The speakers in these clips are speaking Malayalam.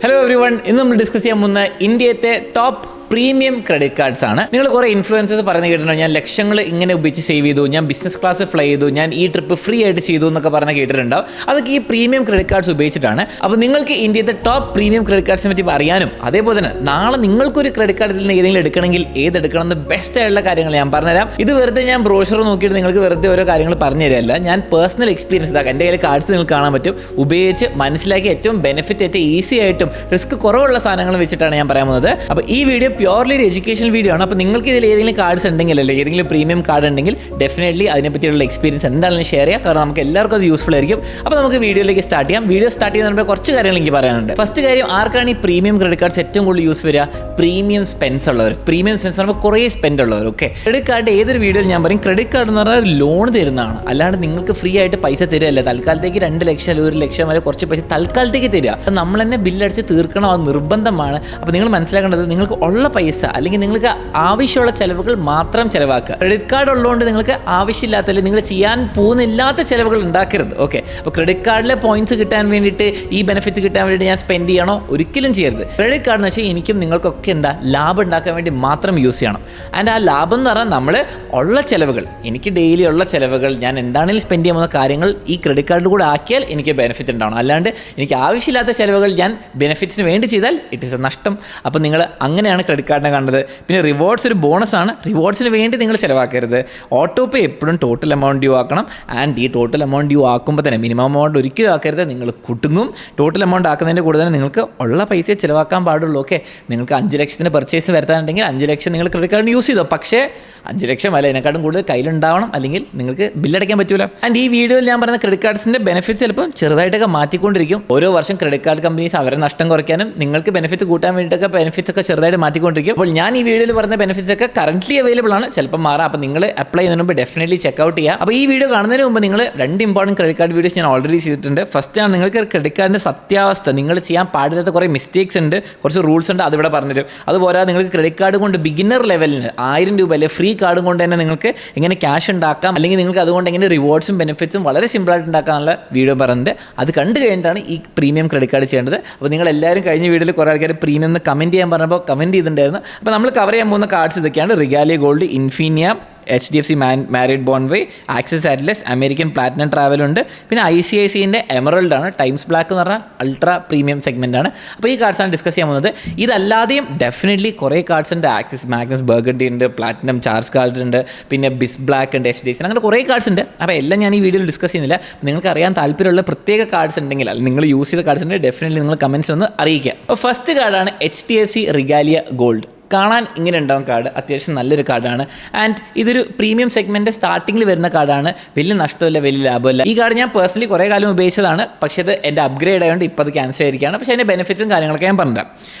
ഹലോ എവ്രി വൺ, ഇന്ന് നമ്മൾ ഡിസ്കസ് ചെയ്യാൻ പോകുന്ന ഇന്ത്യത്തെ ടോപ്പ് പ്രീമിയം ക്രെഡിറ്റ് കാർഡ്സ് ആണ്. നിങ്ങൾ കുറേ ഇൻഫ്ലുവൻസേഴ്സ് പറഞ്ഞ് കേട്ടിട്ടുണ്ടോ, ഞാൻ ലക്ഷങ്ങൾ ഇങ്ങനെ ഉപയോഗിച്ച് സേവ് ചെയ്തു, ഞാൻ ബിസിനസ് ക്ലാസ് ഫ്ലൈ ചെയ്തു, ഞാൻ ഈ ട്രിപ്പ് ഫ്രീ ആയിട്ട് ചെയ്തു എന്നൊക്കെ പറഞ്ഞ് കേട്ടിട്ടുണ്ടാവും. അതൊക്കെ ഈ പ്രീമിയം ക്രെഡിറ്റ് കാർഡ്സ് ഉപയോഗിച്ചിട്ടാണ്. അപ്പോൾ നിങ്ങൾക്ക് ഇന്ത്യത്തെ ടോപ്പ് പ്രീമിയം ക്രെഡിറ്റ് കാർഡ്സിനെ പറ്റി അറിയാനും അതേപോലെ തന്നെ നാളെ നിങ്ങൾക്കൊരു ക്രെഡിറ്റ് കാർഡിൽ നിന്ന് ഏതെങ്കിലും എടുക്കണമെങ്കിൽ ഏതെടുക്കണം എന്ന് ബെസ്റ്റ് ആയിട്ടുള്ള കാര്യങ്ങൾ ഞാൻ പറഞ്ഞുതരാം. ഇത് വെറുതെ ഞാൻ ബ്രോഷർ നോക്കിയിട്ട് നിങ്ങൾക്ക് വെറുതെ ഓരോ കാര്യങ്ങൾ പറഞ്ഞു തരില്ല. ഞാൻ പേഴ്സണൽ എക്സ്പീരിയൻസ് ഇതാക്കാം, എൻ്റെ കയ്യിൽ കാർഡ്സ് നിങ്ങൾക്ക് കാണാൻ പറ്റും, ഉപയോഗിച്ച് മനസ്സിലാക്കി ഏറ്റവും ബെനിഫിറ്റ് ഏറ്റവും ഈസി ആയിട്ടും റിസ്ക് കുറവുള്ള സാധനങ്ങൾ വെച്ചിട്ടാണ് ഞാൻ പറയാൻ പോകുന്നത്. അപ്പോൾ ഈ വീഡിയോ പ്യോർലി ഒരു എഡ്യൂക്കേഷണൽ വീഡിയോ ആണ്. അപ്പോൾ നിങ്ങൾക്ക് ഇതിൽ ഏതെങ്കിലും കാർഡ്സ് ഉണ്ടെങ്കിൽ അല്ലെങ്കിൽ ഏതെങ്കിലും പ്രീമിയം കാർഡ് ഉണ്ടെങ്കിൽ ഡെഫിനറ്റ്ലി അതിനെപ്പറ്റിയുള്ള എക്സ്പീരിയൻസ് എന്താണെങ്കിലും ഷെയർ ചെയ്യാം, കാരണം നമുക്ക് എല്ലാവർക്കും അത് യൂസ്ഫുൾ ആയിരിക്കും. അപ്പോൾ നമുക്ക് വീഡിയോയിലേക്ക് സ്റ്റാർട്ട് ചെയ്യാം. വീഡിയോ സ്റ്റാർട്ട് ചെയ്യുന്നതിന് കുറച്ച് കാര്യങ്ങൾ എനിക്ക് പറയാനുണ്ട്. ഫസ്റ്റ് കാര്യം, ആർക്കാണ് ഈ പ്രീമിയം ക്രെഡിറ്റ് കാർഡ്സ് ഏറ്റവും കൂടുതൽ യൂസ് വരിക? പ്രീമിയം സ്പെൻസ് ഉള്ളവർ. പ്രീമിയം സ്പെൻസ് പറയുമ്പോൾ കുറേ സ്പെൻഡ് ഉള്ളവർ. ഓക്കെ, ക്രെഡിറ്റ് കാർഡ് ഏതൊരു വീഡിയോയിൽ ഞാൻ പറയും, ക്രെഡിറ്റ് കാർഡ് എന്ന് പറഞ്ഞാൽ ഒരു ലോൺ തരുന്നതാണ്, അല്ലാണ്ട് നിങ്ങൾക്ക് ഫ്രീ ആയിട്ട് പൈസ തരികയല്ല. തൽക്കാലത്തേക്ക് 2 ലക്ഷം അല്ലെങ്കിൽ 1 ലക്ഷം വരെ കുറച്ച് പൈസ തൽക്കാലത്തേക്ക് തരിക. അത് നമ്മൾ തന്നെ ബില്ലടിച്ച് തീർക്കണം, അത് നിർബന്ധമാണ്. അപ്പോൾ നിങ്ങൾ മനസ്സിലാക്കേണ്ടത്, നിങ്ങൾക്ക് ഉള്ള പൈസ അല്ലെങ്കിൽ നിങ്ങൾക്ക് ആവശ്യമുള്ള ചിലവുകൾ മാത്രം ചിലവാക്കുക. ക്രെഡിറ്റ് കാർഡ് ഉള്ളതുകൊണ്ട് നിങ്ങൾക്ക് ആവശ്യമില്ലാത്ത അല്ലെങ്കിൽ നിങ്ങൾ ചെയ്യാൻ പോകുന്നില്ലാത്ത ചിലവുകൾ ഉണ്ടാക്കരുത്. ഓക്കെ, അപ്പോൾ ക്രെഡിറ്റ് കാർഡിലെ പോയിന്റ്സ് കിട്ടാൻ വേണ്ടിയിട്ട്, ഈ ബെനിഫിറ്റ് കിട്ടാൻ വേണ്ടിയിട്ട് ഞാൻ സ്പെൻഡ് ചെയ്യണോ? ഒരിക്കലും ചെയ്യരുത്. ക്രെഡിറ്റ് കാർഡ് എന്ന് വെച്ചാൽ എനിക്കും നിങ്ങൾക്കൊക്കെ എന്താ ലാഭം ഉണ്ടാക്കാൻ വേണ്ടി മാത്രം യൂസ് ചെയ്യണം. ആൻഡ് ആ ലാഭം എന്ന് പറഞ്ഞാൽ നമ്മൾ ഉള്ള ചിലവുകൾ, എനിക്ക് ഡെയിലി ഉള്ള ചിലവുകൾ, ഞാൻ എന്താണെങ്കിലും സ്പെൻഡ് ചെയ്യാൻ പോകുന്ന കാര്യങ്ങൾ ഈ ക്രെഡിറ്റ് കാർഡിൽ കൂടെ ആക്കിയാൽ എനിക്ക് ബെനിഫിറ്റ് ഉണ്ടാവണം. അല്ലാണ്ട് എനിക്ക് ആവശ്യമില്ലാത്ത ചിലവുകൾ ഞാൻ ബെനിഫിറ്റ്സിന് വേണ്ടി ചെയ്താൽ ഇറ്റ് ഈസ് എ നഷ്ടം. അപ്പോൾ നിങ്ങൾ അങ്ങനെയാണ് ക്രെഡിറ്റ് കാർഡിനെ കണ്ടത്. പിന്നെ റിവാർഡ്സ് ഒരു ബോണസാണ്, റിവാർഡ്സിന് വേണ്ടി നിങ്ങൾ ചിലവാക്കരുത്. ഓട്ടോ പേ എപ്പോഴും ടോട്ടൽ എമൗണ്ട് ഡ്യൂ ആക്കണം. ആൻഡ് ഈ ടോട്ടൽ എമൗണ്ട് ഡ്യൂ ആക്കുമ്പോൾ തന്നെ മിനിമം എമൗണ്ട് ഒരിക്കലും ആക്കരുത്, നിങ്ങൾ കുടുങ്ങും. ടോട്ടൽ എമൗണ്ട് ആക്കുന്നതിൻ്റെ കൂടെ തന്നെ നിങ്ങൾക്ക് ഉള്ള പൈസയെ ചിലവാക്കാൻ പാടുള്ളൂ. ഓക്കെ, നിങ്ങൾക്ക് 5 ലക്ഷത്തിന് പർച്ചേസ് വരുത്താനുണ്ടെങ്കിൽ 5 ലക്ഷം നിങ്ങൾ ക്രെഡിറ്റ് കാർഡ് യൂസ് ചെയ്തോ. പക്ഷേ 5 ലക്ഷം അല്ല, അതിനെക്കാട്ടും കൂടുതൽ കയ്യിലുണ്ടാവണം, അല്ലെങ്കിൽ നിങ്ങൾക്ക് ബില്ലടയ്ക്കാൻ പറ്റില്ല. ആൻഡ് ഈ വീഡിയോയിൽ ഞാൻ പറയുന്ന ക്രെഡിറ്റ് കാർഡ്സിൻ്റെ ബെനിഫിറ്റ്സ് ചിലപ്പോൾ ചെറുതായിട്ടൊക്കെ മാറ്റിക്കൊണ്ടിരിക്കും. ഓരോ വർഷം ക്രെഡിറ്റ് കാർഡ് കമ്പനീസ് അവരെ നഷ്ടം കുറയ്ക്കാനും നിങ്ങൾക്ക് ബെനിഫിറ്റ് കൂട്ടാൻ വേണ്ടിയിട്ടൊക്കെ ബെനിഫിറ്റ്സ് ഒക്കെ ചെറുതായിട്ട് മാറ്റിക്കൊണ്ടിരിക്കും. അപ്പോൾ ഞാൻ ഈ വീഡിയോയിൽ പറയുന്ന ബെനിഫിറ്റ്സ് ഒക്കെ കറന്റ്ലി അവൈലബിൾ ആണ്, ചിലപ്പോൾ മാറാം. അപ്പോൾ നിങ്ങൾ അപ്ലൈ ചെയ്യുന്നതിന് മുമ്പ് ഡെഫിനറ്റ്ലി ചെക്കൗട്ട് ചെയ്യുക. അപ്പോൾ ഈ വീഡിയോ കാണുന്നതിന് മുമ്പ് നിങ്ങൾ 2 ഇമ്പോർട്ടൻറ്റ് ക്രെഡിറ്റ് കാർഡ് വീഡിയോസ് ഞാൻ ഓൾറെഡി ചെയ്തിട്ടുണ്ട്. ഫസ്റ്റ് ആണ് നിങ്ങൾക്ക് ക്രെഡിറ്റ് കാർഡിൻ്റെ സത്യാവസ്ഥ, നിങ്ങൾ ചെയ്യാൻ പാടില്ലാത്ത കുറേ മിസ്റ്റേക്സ് ഉണ്ട്, കുറച്ച് റൂൾസ് ഉണ്ട്, അതിവിടെ പറഞ്ഞുതരും. അതുപോലെ നിങ്ങൾക്ക് ക്രെഡിറ്റ് കാർഡ് കൊണ്ട് ബിഗിനർ ലെവലിന് 1000 രൂപ അല്ലെങ്കിൽ ഫ്രീ കാർഡും കൊണ്ട് തന്നെ നിങ്ങൾക്ക് എങ്ങനെ ക്യാഷ് ഉണ്ടാക്കാം, അല്ലെങ്കിൽ നിങ്ങൾക്ക് അതുകൊണ്ട് എങ്ങനെ റിവാർഡ്സും ബെനിഫിറ്റ്സും വളരെ സിമ്പിളായിട്ട് ഉണ്ടാക്കാനുള്ള വീഡിയോ പറയുന്നത്. അത് കണ്ടു കഴിഞ്ഞിട്ടാണ് ഈ പ്രീമിയം ക്രെഡിറ്റ് കാർഡ് ചെയ്യേണ്ടത്. അപ്പോൾ നിങ്ങൾ എല്ലാവരും കഴിഞ്ഞ വീഡിയോയിൽ കുറേ ആൾക്കാർ പ്രീമിയം എന്ന് കമൻറ്റ് ചെയ്യാൻ പറഞ്ഞപ്പോൾ കമൻറ്റ് ചെയ്തിട്ടുണ്ടായിരുന്നു. അപ്പോൾ നമ്മൾ കവർ ചെയ്യാൻ പോകുന്ന കാർഡ്സ് ഇതൊക്കെയാണ്: Regalia Gold, Infinia, HDFC Marriott Bonvoy, Axis Atlas, American Platinum Travel ഉണ്ട്. പിന്നെ ICICIൻ്റെ എമറൽഡ് ആണ്, ടൈംസ് ബ്ലാക്ക് എന്ന് പറഞ്ഞാൽ അൾട്രാ പ്രീമിയം സെഗ്മെൻ്റ് ആണ്. അപ്പോൾ ഈ കാർഡ്സാണ് ഡിസ്കസ് ചെയ്യാൻ പോകുന്നത്. ഇതല്ലാതെയും ഡെഫിനറ്റ്ലി കുറേ കാർഡ്സ് ഉണ്ട്. ആക്സിസ്, മാഗ്നസ്, ബർഗണ്ടി ഉണ്ട്, പ്ലാറ്റിനം ചാർജ് കാർഡ് ഉണ്ട്, പിന്നെ ബിസ് ബ്ലാക്ക് ഉണ്ട്, HDFC, അങ്ങനെ കുറേ കാർഡ്സ് ഉണ്ട്. അപ്പോൾ എല്ലാം ഞാൻ ഈ വീഡിയോയിൽ ഡിസ്കസ് ചെയ്യുന്നില്ല. നിങ്ങൾക്ക് അറിയാൻ താല്പര്യമുള്ള പ്രത്യേക കാർഡ്സ് ഉണ്ടെങ്കിൽ, അല്ലെങ്കിൽ നിങ്ങൾ യൂസ് ചെയ്ത കാർഡ്സ് ഉണ്ടെങ്കിൽ ഡെഫിനറ്റ്ലി നിങ്ങൾ കമൻസിൽ ഒന്ന് അറിയിക്കുക. അപ്പോൾ ഫസ്റ്റ് കാർഡാണ് HDFC റിഗാലിയ ഗോൾഡ്. കാണാൻ ഇങ്ങനെ ഉണ്ടാവും കാർഡ്, അത്യാവശ്യം നല്ലൊരു കാർഡാണ്. ആൻഡ് ഇതൊരു പ്രീമിയം സെഗ്മെൻറ്റ് സ്റ്റാർട്ടിങ്ങിൽ വരുന്ന കാർഡാണ്. വലിയ നഷ്ടമില്ല, വലിയ ലാഭമില്ല. ഈ കാർഡ് ഞാൻ പേഴ്സണലി കുറേ കാലം ഉപയോഗിച്ചതാണ്, പക്ഷേ ഇത് എൻ്റെ അപ്ഗ്രേഡ് ആയതുകൊണ്ട് ഇപ്പോൾ അത് ക്യാൻസൽ ആയിരിക്കുകയാണ്. പക്ഷേ അതിൻ്റെ ബെനിഫിറ്റ്സും കാര്യങ്ങളൊക്കെ ഞാൻ പറഞ്ഞില്ല.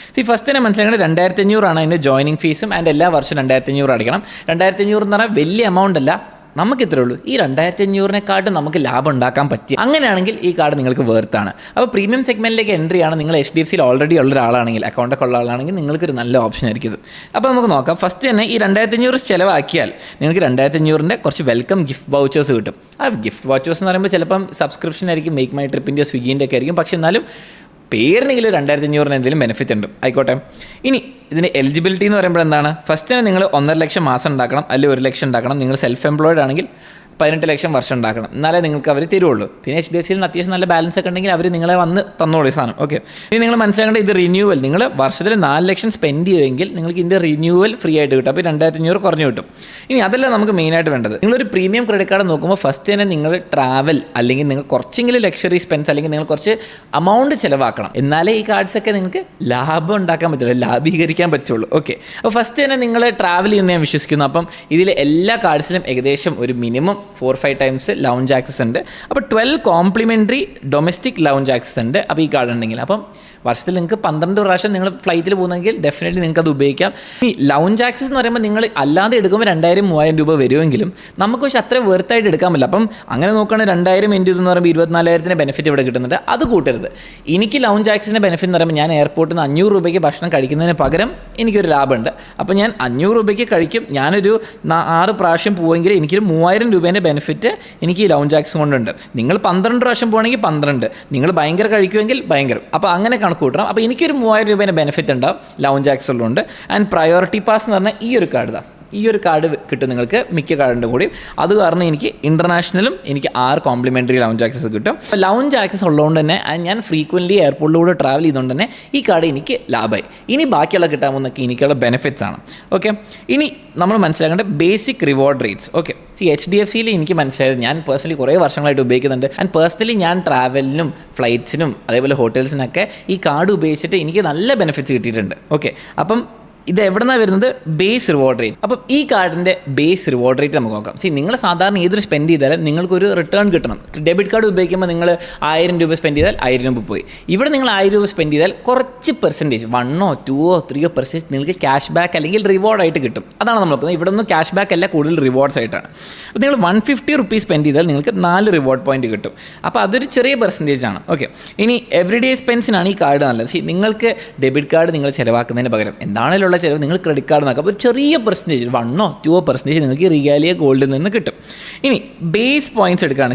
ഫസ്റ്റ് തന്നെ മനസ്സിലാക്കേണ്ടത് 2500 ആണ് അതിൻ്റെ ജോയിനിങ് ഫീസും. ആൻഡ് എല്ലാ വർഷവും 2500 അടയ്ക്കണം. 2500 എന്ന് പറഞ്ഞാൽ വലിയ എമൗണ്ട് അല്ല, നമുക്ക് ഇത്രേ ഉള്ളൂ. ഈ 2500-നെക്കാട്ടും നമുക്ക് ലാഭം ഉണ്ടാക്കാൻ പറ്റി, അങ്ങനെയാണെങ്കിൽ ഈ കാർഡ് നിങ്ങൾക്ക് വേർത്താണ്. അപ്പോൾ പ്രീമിയം സെഗ്മെൻറ്റിലേക്ക് എൻട്രി ആണ്. നിങ്ങൾ HDFCയിൽ ഓൾറെഡി ഉള്ള ഒരാളാണെങ്കിൽ, അക്കൗണ്ടൊക്കെ ഉള്ള ആളാണെങ്കിൽ നിങ്ങൾക്കൊരു നല്ല ഓപ്ഷൻ ആയിരിക്കും ഇത്. അപ്പോൾ നമുക്ക് നോക്കാം. ഫസ്റ്റ് തന്നെ ഈ 2500 ചിലവാക്കിയാൽ നിങ്ങൾക്ക് 2500-ൻ്റെ കുറച്ച് വെൽക്കം ഗിഫ്റ്റ് വൗച്ചേഴ്സ് കിട്ടും. ആ ഗിഫ്റ്റ് വൗച്ചേഴ്സ് എന്ന് പറയുമ്പോൾ ചിലപ്പം സബ്സ്ക്രിപ്ഷൻ ആയിരിക്കും, മേക്ക് മൈ ട്രിപ്പിൻ്റെ, സ്വിഗ്ഗിൻ്റെ ഒക്കെ ആയിരിക്കും. പക്ഷേ എന്നാലും പേരിനെങ്കിലും 2500 എന്തെങ്കിലും ബെനിഫിറ്റ് ഉണ്ട്, ആയിക്കോട്ടെ. ഇനി ഇതിന് എലിജിബിലിറ്റി എന്ന് പറയുമ്പോൾ എന്താണ്? ഫസ്റ്റ് തന്നെ നിങ്ങൾ 1.5 ലക്ഷം മാസം ഉണ്ടാക്കണം, അല്ലെങ്കിൽ 1 ലക്ഷം ഉണ്ടാക്കണം. നിങ്ങൾ സെൽഫ് എംപ്ലോയിഡ് ആണെങ്കിൽ 18 ലക്ഷം വർഷം ഉണ്ടാക്കണം, എന്നാലേ നിങ്ങൾക്ക് അവർ തരുള്ളൂ. പിന്നെ HDFCയിൽ അത്യാവശ്യം നല്ല ബാലൻസ് ഒക്കെ ഉണ്ടെങ്കിൽ അവർ നിങ്ങളെ വന്ന് തന്നോളൂ സാധനം. ഓക്കെ, ഇനി നിങ്ങൾ മനസ്സിലാക്കേണ്ടത് ഇത് റിന്യൂവൽ, നിങ്ങൾ വർഷത്തിൽ 4 ലക്ഷം സ്പെൻഡ് ചെയ്യുമെങ്കിൽ നിങ്ങൾക്ക് ഇതിൻ്റെ റിന്യൂവൽ ഫ്രീ ആയിട്ട് കിട്ടും. അപ്പോൾ 2500 കുറഞ്ഞു കിട്ടും. ഇനി അതല്ല നമുക്ക് മെയിനായിട്ട് വേണ്ടത്. നിങ്ങളൊരു പ്രീമിയം ക്രെഡിറ്റ് കാർഡ് നോക്കുമ്പോൾ ഫസ്റ്റ് തന്നെ നിങ്ങൾ ട്രാവൽ, അല്ലെങ്കിൽ നിങ്ങൾ കുറച്ചെങ്കിലും ലക്ഷറി സ്പെൻസ്, അല്ലെങ്കിൽ നിങ്ങൾ കുറച്ച് എമൗണ്ട് ചിലവാക്കണം, എന്നാലേ ഈ കാർഡ്സൊക്കെ നിങ്ങൾക്ക് ലാഭം ഉണ്ടാക്കാൻ പറ്റുള്ളൂ, ലാഭീകരിക്കാൻ പറ്റുള്ളൂ. ഓക്കെ, അപ്പോൾ ഫസ്റ്റ് തന്നെ നിങ്ങൾ ട്രാവൽ ചെയ്യുന്ന ഞാൻ വിശ്വസിക്കുന്നു. അപ്പം ഇതിൽ എല്ലാ കാർഡ്സിലും ഏകദേശം ഒരു മിനിമം 4-5 ടൈംസ് ലൗഞ്ച് ആക്സസ് ഉണ്ട്. അപ്പോൾ 12 കോംപ്ലിമെൻ്ററി ഡൊമസ്റ്റിക് ലൗഞ്ച് ആക്സസ് ഉണ്ട്. അപ്പോൾ ഈ കാർഡ് ഉണ്ടെങ്കിൽ അപ്പം വർഷത്തിൽ നിങ്ങൾക്ക് 12 പ്രാവശ്യം നിങ്ങൾ ഫ്ലൈറ്റിൽ പോകുന്നെങ്കിൽ ഡെഫിനറ്റ്ലി നിങ്ങൾക്ക് അത് ഉപയോഗിക്കാം. ഈ ലൗഞ്ച് ആക്സസ് എന്ന് പറയുമ്പോൾ നിങ്ങൾ അല്ലാതെ എടുക്കുമ്പോൾ 2000-3000 രൂപ വരുമെങ്കിലും നമുക്ക് പക്ഷേ അത്ര വെർത്തായിട്ട് എടുക്കാൻ പറ്റില്ല. അപ്പം അങ്ങനെ നോക്കുകയാണെങ്കിൽ 2000 ഇൻറ്റു എന്ന് പറയുമ്പോൾ 24,000 ബെനിഫിറ്റ് ഇവിടെ കിട്ടുന്നുണ്ട്. അത് കൂട്ടരുത്. എനിക്ക് ലൗഞ്ച് ആക്സസിൻ്റെ ബെനിഫിറ്റ് എന്ന് പറയുമ്പോൾ ഞാൻ എയർപോർട്ടിൽ നിന്ന് 500 രൂപയ്ക്ക് ഭക്ഷണം കഴിക്കുന്നതിന് പകരം എനിക്കൊരു ലാഭമുണ്ട്. അപ്പോൾ ഞാൻ 500 രൂപയ്ക്ക് കഴിക്കും. ഞാനൊരു 6 പ്രാവശ്യം പോവുമെങ്കിൽ എനിക്കൊരു 3000 രൂപേൻ്റെ രൂപേൻ്റെ ബെനിഫിറ്റ് എനിക്ക് ഈ ലൗഞ്ച് ആക്സസ് കൊണ്ടുണ്ട്. നിങ്ങൾ 12 പ്രാവശ്യം പോകണമെങ്കിൽ 12, നിങ്ങൾ ഭയങ്കര കഴിക്കുമെങ്കിൽ ഭയങ്കരം. അപ്പോൾ അങ്ങനെ കണക്ക് കൂട്ടണം. അപ്പോൾ എനിക്കൊരു 3000 രൂപേൻ്റെ ബെനിഫിറ്റ് ഉണ്ടാവും ലൗഞ്ച് ആക്സസ് ഉള്ളതുകൊണ്ട്. ആൻഡ് പ്രയോറിറ്റി പാസ് എന്ന് പറഞ്ഞാൽ ഈ ഒരു കാർഡ് ഇതാ, ഈ ഒരു കാർഡ് കിട്ടും നിങ്ങൾക്ക് മിക്ക കാർഡിൻ്റെ കൂടിയും. അത് കാരണം എനിക്ക് ഇൻ്റർനാഷണലും എനിക്ക് 6 കോംപ്ലിമെൻ്ററി ലൗഞ്ച് ആക്സസ് കിട്ടും. അപ്പോൾ ലൗഞ്ച് ആക്സസ് ഉള്ളതുകൊണ്ട് തന്നെ ഞാൻ ഫ്രീക്വൻ്റ്ലി എയർപോർട്ടിലൂടെ ട്രാവൽ ചെയ്തുകൊണ്ട് തന്നെ ഈ കാർഡ് എനിക്ക് ലാഭമായി. ഇനി ബാക്കിയുള്ള കിട്ടാൻ പോകുന്നൊക്കെ എനിക്കുള്ള ബെനിഫിറ്റ്സ് ആണ്. ഓക്കെ, ഇനി നമ്മൾ മനസ്സിലാക്കേണ്ട ബേസിക് റിവാർഡ് റേറ്റ്സ്. ഓക്കെ, HDFCയിൽ എനിക്ക് മനസ്സിലായത്, ഞാൻ പേഴ്സണലി കുറേ വർഷങ്ങളായിട്ട് ഉപയോഗിക്കുന്നുണ്ട്. ആൻഡ് പേഴ്സണലി ഞാൻ ട്രാവലിനും ഫ്ലൈറ്റ്സിനും അതേപോലെ ഹോട്ടൽസിനൊക്കെ ഈ കാർഡ് ഉപയോഗിച്ചിട്ട് എനിക്ക് നല്ല ബെനിഫിറ്റ്സ് കിട്ടിയിട്ടുണ്ട്. ഓക്കെ, അപ്പം ഇത് എവിടെ നിന്നാണ് വരുന്നത്? Base reward rate. അപ്പം ഈ കാർഡിൻ്റെ ബേസ് റിവാർഡ് റേറ്റ് നമുക്ക് നോക്കാം. നിങ്ങൾ സാധാരണ ഏതൊരു സ്പെൻഡ് ചെയ്താലും നിങ്ങൾക്കൊരു റിട്ടേൺ കിട്ടണം. ഡെബിറ്റ് കാർഡ് ഉപയോഗിക്കുമ്പോൾ നിങ്ങൾ 1000 രൂപ സ്പെൻഡ് ചെയ്താൽ 1000 രൂപ പോയി. ഇവിടെ നിങ്ങൾ 1000 രൂപ സ്പെൻഡ് ചെയ്താൽ കുറച്ച് പെർസെൻറ്റേജ് 1 2 3% നിങ്ങൾക്ക് ക്യാഷ് ബാക്ക് അല്ലെങ്കിൽ റിവാർഡായിട്ട് കിട്ടും. അതാണ് നമ്മൾ നോക്കുന്നത്. ഇവിടെ ഒന്നും ക്യാഷ് ബാക്ക് അല്ല, കൂടുതൽ റിവാർഡ്സ് ആയിട്ടാണ്. അപ്പോൾ നിങ്ങൾ 150 റുപ്പീസ് സ്പെൻഡ് ചെയ്താൽ നിങ്ങൾക്ക് 4 റിവാർഡ് പോയിന്റ് കിട്ടും. അപ്പോൾ അതൊരു ചെറിയ പെർസെൻറ്റേജ് ആണ്. ഓക്കെ, ഇനി എവറിഡേ സ്പെൻസിനാണ് ഈ കാർഡ് നല്ലത്. നിങ്ങൾക്ക് ഡെബിറ്റ് കാർഡ് നിങ്ങൾ ചിലവാക്കുന്നതിന് പകരം എന്താണെങ്കിലും ചിലവ് നിങ്ങൾ ക്രെഡിറ്റ് കാർഡ് നോക്കാം. അപ്പോൾ ഒരു ചെറിയ പെർസെൻറ്റേജ് 1 2% നിങ്ങൾക്ക് റിഗാലിയ ഗോൾഡിൽ നിന്ന് കിട്ടും. ഇനി ബേസ് പോയിൻറ്റ്സ് എടുക്കുകയാണ്.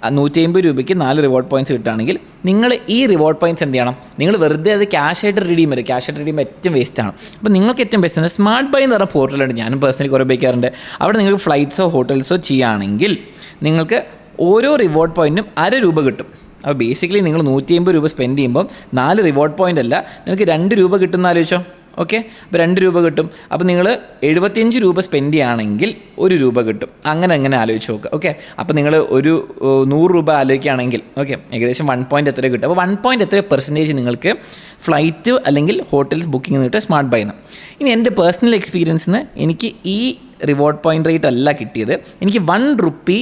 150 രൂപയ്ക്ക് 4 റിവാർഡ് പോയിൻറ്റ്സ് കിട്ടുകയാണെങ്കിൽ നിങ്ങൾ ഈ റിവാർഡ് പോയിൻറ്റ്സ് എന്ത് ചെയ്യണം? നിങ്ങൾ വെറുതെ അത് ക്യാഷായിട്ട് റിഡീം ചെയ്യും. ക്യാഷായിട്ട് റിഡീം ഏറ്റവും വേസ്റ്റാണ്. അപ്പോൾ നിങ്ങൾക്ക് ഏറ്റവും ബെസ്റ്റ് സ്മാർട്ട് ബൈ എന്ന് പറഞ്ഞ പോർട്ടലുണ്ട്. ഞാനും പേഴ്സണലി കുറേ ഉപയോഗിക്കാറുണ്ട്. അവിടെ നിങ്ങൾക്ക് ഫ്ലൈറ്റ്സോ ഹോട്ടൽസോ ചെയ്യുകയാണെങ്കിൽ നിങ്ങൾക്ക് ഓരോ റിവാർഡ് പോയിൻറ്റും 1/2 രൂപ കിട്ടും. അപ്പോൾ ബേസിക്കലി നിങ്ങൾ 150 രൂപ സ്പെൻഡ് ചെയ്യുമ്പം 4 റിവാർഡ് പോയിൻ്റ് അല്ല, നിങ്ങൾക്ക് 2 രൂപ കിട്ടുന്ന ആലോചിച്ചോ. ഓക്കെ, അപ്പോൾ 2 രൂപ കിട്ടും. അപ്പോൾ നിങ്ങൾ 75 രൂപ സ്പെൻഡ് ചെയ്യുകയാണെങ്കിൽ 1 രൂപ കിട്ടും. അങ്ങനെ ആലോചിച്ച് നോക്കുക. ഓക്കെ, അപ്പോൾ നിങ്ങൾ ഒരു 100 രൂപ ആലോചിക്കുകയാണെങ്കിൽ ഓക്കെ, ഏകദേശം 1 പോയിൻ്റ് എത്ര കിട്ടും? അപ്പോൾ 1 പോയിൻ്റ് എത്ര പെർസെൻറ്റേജ് നിങ്ങൾക്ക് ഫ്ലൈറ്റ് അല്ലെങ്കിൽ ഹോട്ടൽസ് ബുക്കിംഗ് കിട്ടുക സ്മാർട്ട് ബൈ എന്ന്. ഇനി എൻ്റെ പേഴ്സണൽ എക്സ്പീരിയൻസിന് എനിക്ക് ഈ റിവാർഡ് പോയിൻ്റ് റേറ്റ് അല്ല കിട്ടിയത്. എനിക്ക് 1 റുപ്പി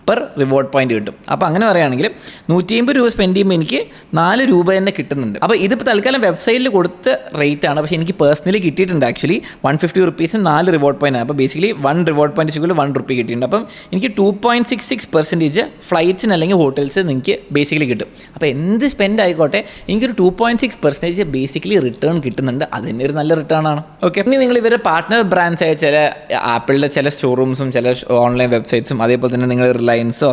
പെർ റിവാർഡ് പോയിന്റ് കിട്ടും. അപ്പോൾ അങ്ങനെ പറയുകയാണെങ്കിൽ 150 രൂപ സ്പെൻഡ് ചെയ്യുമ്പോൾ എനിക്ക് 4 രൂപ തന്നെ കിട്ടുന്നുണ്ട്. അപ്പോൾ ഇതിപ്പോൾ തൽക്കാലം വെബ്സൈറ്റിൽ കൊടുത്ത റേറ്റ് ആണ്. പക്ഷേ എനിക്ക് പേഴ്സണലി കിട്ടിയിട്ടുണ്ട് ആക്ച്വലി 150 റുപ്പീസ് 4 റിവാർഡ് പോയിന്റ് ആണ്. അപ്പോൾ ബേസിക്കലി 1 റിവാർഡ് പോയിന്റ് സിക്കുള്ള 1 റുപ്പി കിട്ടിയിട്ടുണ്ട്. അപ്പം എനിക്ക് 2.66% ഫ്ലൈറ്റ്സിന് അല്ലെങ്കിൽ ഹോട്ടൽസ് നിങ്ങൾക്ക് ബേസിക്കലി കിട്ടും. അപ്പോൾ എന്ത് സ്പെൻഡ് ആയിക്കോട്ടെ എനിക്കൊരു 2.6% ബേസിക്കലി റിട്ടേൺ കിട്ടുന്നുണ്ട്. അതിൻ്റെ ഒരു നല്ല റിട്ടേൺ ആണ്. ഓക്കെ, ഇനി നിങ്ങൾ ഇവരുടെ പാർട്ട്ണർ ബ്രാൻഡ്സ് ആയ ചില ആപ്പിളിൻ്റെ ചില സ്റ്റോറൂംസും ചില ഓൺലൈൻ വെബ്സൈറ്റ്സും അതേപോലെ തന്നെ നിങ്ങൾ റിലയൻസോ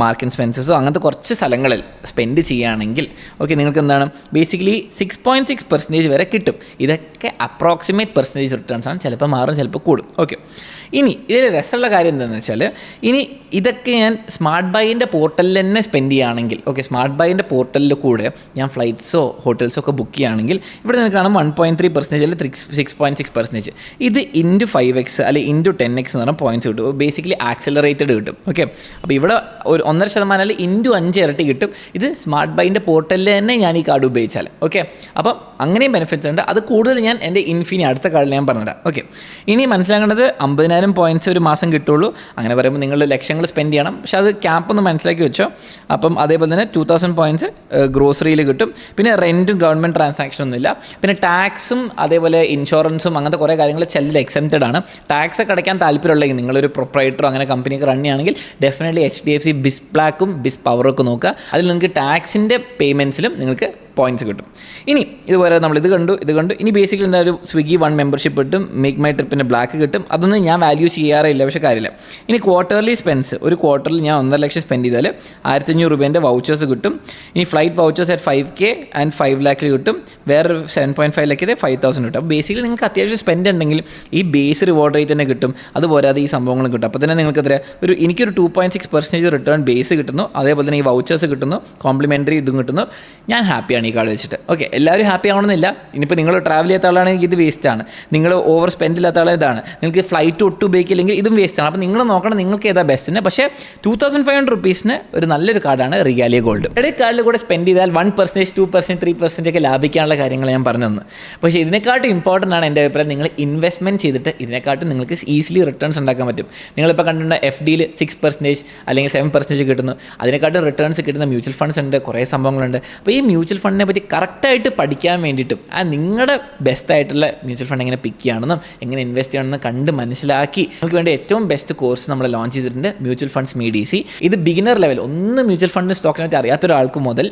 മാർക്ക് ആൻഡ് സ്പെൻസേഴ്സോ അങ്ങനത്തെ കുറച്ച് സ്ഥലങ്ങളിൽ സ്പെൻഡ് ചെയ്യുകയാണെങ്കിൽ ഓക്കെ, നിങ്ങൾക്ക് എന്താണ് ബേസിക്കലി 6.6% വരെ കിട്ടും. ഇതൊക്കെ അപ്രോക്സിമേറ്റ് പെർസെൻറ്റേജ് റിട്ടേൺസ് ആണ്. ചിലപ്പോൾ മാറും, ചിലപ്പോൾ കൂടും. ഓക്കെ, ഇനി ഇതിൽ രസമുള്ള കാര്യം എന്താണെന്ന് വെച്ചാൽ ഇനി ഇതൊക്കെ ഞാൻ സ്മാർട്ട് ബൈൻ്റെ പോർട്ടലിൽ തന്നെ സ്പെൻഡ് ചെയ്യുകയാണെങ്കിൽ ഓക്കെ, സ്മാർട്ട് ബൈൻ്റെ പോർട്ടലിൽ കൂടെ ഞാൻ ഫ്ലൈറ്റ്സോ ഹോട്ടൽസോ ഒക്കെ ബുക്ക് ചെയ്യുകയാണെങ്കിൽ ഇവിടെ നിങ്ങൾക്ക് കാണാം 1.3% അല്ലെങ്കിൽ 6.6%. ഇത് ഇൻറ്റു 5x അല്ലെങ്കിൽ ഇൻറ്റു 10x എന്ന് പറഞ്ഞാൽ പോയിൻറ്റ്സ് കിട്ടും. ബേസിക്കലി ആക്സലറേറ്റഡ് കിട്ടും. ഓക്കെ, അപ്പോൾ ഇവിടെ ഒരു 1.5% അല്ലെങ്കിൽ ഇൻറ്റു 5 ഇരട്ടി കിട്ടും. ഇത് സ്മാർട്ട് ബൈൻ്റെ പോർട്ടലിൽ തന്നെ ഞാൻ ഈ കാർഡ് ഉപയോഗിച്ചാൽ. ഓക്കെ, അപ്പം അങ്ങനെയും ബെനിഫിറ്റ്സ് ഉണ്ട്. അത് കൂടുതൽ ഞാൻ എൻ്റെ ഇൻഫിനി അടുത്ത കാർഡിൽ ഞാൻ പറഞ്ഞുതരാം. ഓക്കെ, ഇനി മനസ്സിലാക്കേണ്ടത് 50,000 പോയിൻറ്റ്സ് ഒരു മാസം കിട്ടുള്ളൂ. അങ്ങനെ പറയുമ്പോൾ നിങ്ങൾ ലക്ഷങ്ങൾ സ്പെൻഡ് ചെയ്യണം. പക്ഷേ അത് ക്യാപ്പ് ഒന്ന് മനസ്സിലാക്കി വെച്ചോ. അപ്പം അതേപോലെ തന്നെ 2000 പോയിൻറ്റ്സ് ഗ്രോസറിയിൽ കിട്ടും. പിന്നെ റെൻറ്റും ഗവൺമെൻറ് ട്രാൻസാക്ഷൻ ഒന്നുമില്ല. പിന്നെ ടാക്സും അതേപോലെ ഇൻഷുറൻസും അങ്ങനത്തെ കുറേ കാര്യങ്ങൾ ചിലത് എക്സെപ്റ്റഡ് ആണ്. ടാക്സ് ഒക്കെ അടയ്ക്കാൻ താല്പര്യമുള്ളെങ്കിൽ നിങ്ങളൊരു പ്രൊപ്പറേറ്ററോ അങ്ങനെ കമ്പനിയൊക്കെ റൺ ചെയ്യുകയാണെങ്കിൽ ഡെഫിനറ്റ്ലി HDFC ബിസ് ബ്ലാക്കും ബിസ് പവറൊക്കെ നോക്കുക. അതിൽ നിങ്ങൾക്ക് ടാക്സിൻ്റെ പേയ്മെൻറ്റ്സിലും നിങ്ങൾക്ക് പോയിൻറ്റ്സ് കിട്ടും. ഇനി ഇതുപോലെ നമ്മൾ ഇത് കണ്ടു. ഇനി ബേസിക്കലി എന്താ ഒരു സ്വിഗ്ഗി 1 മെമ്പർഷിപ്പ് കിട്ടും. മേക്ക് മൈ ട്രിപ്പിൻ്റെ ബ്ലാക്ക് കിട്ടും. അതൊന്നും ഞാൻ വാല്യൂ ചെയ്യാറില്ല, പക്ഷേ കാര്യമില്ല. ഇനി ക്വാർട്ടർലി സ്പെൻസ്, ഒരു ക്വാർട്ടറിൽ ഞാൻ 1.5 ലക്ഷം സ്പെൻഡ് ചെയ്താൽ 1500 രൂപേൻ്റെ വൗച്ചേഴ്സ് കിട്ടും. ഇനി flight vouchers at 5K and 5 lakhs കിട്ടും. വേറൊരു 7.5 lakh 5,000 കിട്ടും. അപ്പോൾ ബേസിക്കലി നിങ്ങൾക്ക് അത്യാവശ്യം സ്പെൻഡ് ഉണ്ടെങ്കിൽ ഈ ബേസ് റിവാർഡ് റേറ്റ് തന്നെ കിട്ടും. അതുപോരാതെ ഈ സംഭവങ്ങളും കിട്ടും. അപ്പോൾ തന്നെ നിങ്ങൾക്ക് എത്ര എനിക്കൊരു 2.6% റിട്ടേൺ ബേസ് കിട്ടുന്നു. അതേപോലെ തന്നെ ഈ വൗച്ചേഴ്സ് കിട്ടുന്നു, കോംപ്ലിമെൻ്ററി ഇതും കിട്ടുന്നു. ഞാൻ ഹാപ്പിയാണ് ഈ കാർഡ് വെച്ചിട്ട്. ഓക്കെ, എല്ലാവരും ഹാപ്പി ആവണമെന്നില്ല. ഇനിയിപ്പോൾ നിങ്ങൾ ട്രാവൽ ചെയ്യാത്ത ആളാണെങ്കിൽ ഇത് വേസ്റ്റാണ്. നിങ്ങൾ ഓവർ സ്പെൻഡ് ഇല്ലാത്ത ആളെ ഇതാണ്. നിങ്ങൾക്ക് ഫ്ലൈറ്റ് ഒട്ടും ഉപയോഗിക്കില്ലെങ്കിൽ ഇതും വേസ്റ്റാണ്. അപ്പോൾ നിങ്ങൾ നോക്കണം നിങ്ങൾക്ക് ഏതാ ബെസ്റ്റിന്. പക്ഷേ 2,500 റുപ്പീസിന് ഒരു നല്ലൊരു കാർഡാണ് റിഗാലിയ ഗോൾഡ്. ക്രെഡിറ്റ് കാർഡിൽ കൂടെ സ്പെൻഡ് ചെയ്താൽ 1%, 2%, 3% ഒക്കെ ലാഭിക്കാനുള്ള കാര്യങ്ങൾ ഞാൻ പറഞ്ഞു തന്നു. പക്ഷേ ഇതിനെക്കാട്ടും ഇമ്പോർട്ടൻ്റ് ആണ് എൻ്റെ അഭിപ്രായം. നിങ്ങൾ ഇൻവെസ്റ്റ്മെൻറ്റ് ചെയ്തിട്ട് ഇതിനെക്കാട്ടും നിങ്ങൾക്ക് ഈസിലി റിട്ടേൺസ് ഉണ്ടാക്കാൻ പറ്റും. നിങ്ങളിപ്പോൾ കണ്ടിട്ടുണ്ട് FDയിൽ 6% അല്ലെങ്കിൽ 7% കിട്ടുന്നു. അതിനെക്കാട്ടും റിട്ടേൺസ് കിട്ടുന്ന മ്യൂച്വൽ ഫണ്ട്സ് ഉണ്ട്, കുറേ സംഭവങ്ങളുണ്ട്. അപ്പോൾ ഈ മ്യൂച്വൽ ഫണ്ട് ഫണ്ടിനെ പറ്റി കറക്റ്റായിട്ട് പഠിക്കാൻ വേണ്ടിയിട്ടും നിങ്ങളുടെ ബെസ്റ്റ് ആയിട്ടുള്ള മ്യൂച്വൽ ഫണ്ട് എങ്ങനെ പിക്ക് ചെയ്യണമെന്നും എങ്ങനെ ഇൻവെസ്റ്റ് ചെയ്യണമെന്ന് കണ്ട് മനസ്സിലാക്കി നിങ്ങൾക്ക് വേണ്ടി ഏറ്റവും ബെസ്റ്റ് കോഴ്സ് നമ്മൾ ലോഞ്ച് ചെയ്തിട്ടുണ്ട്, മ്യൂച്വൽ ഫണ്ട്സ് MEDC. ഇത് ബിഗിനർ ലെവൽ, ഒന്ന് മ്യൂച്വൽ ഫണ്ടിന് സ്റ്റോക്കിനകത്ത് അറിയാത്ത ഒരാൾക്ക് മുതൽ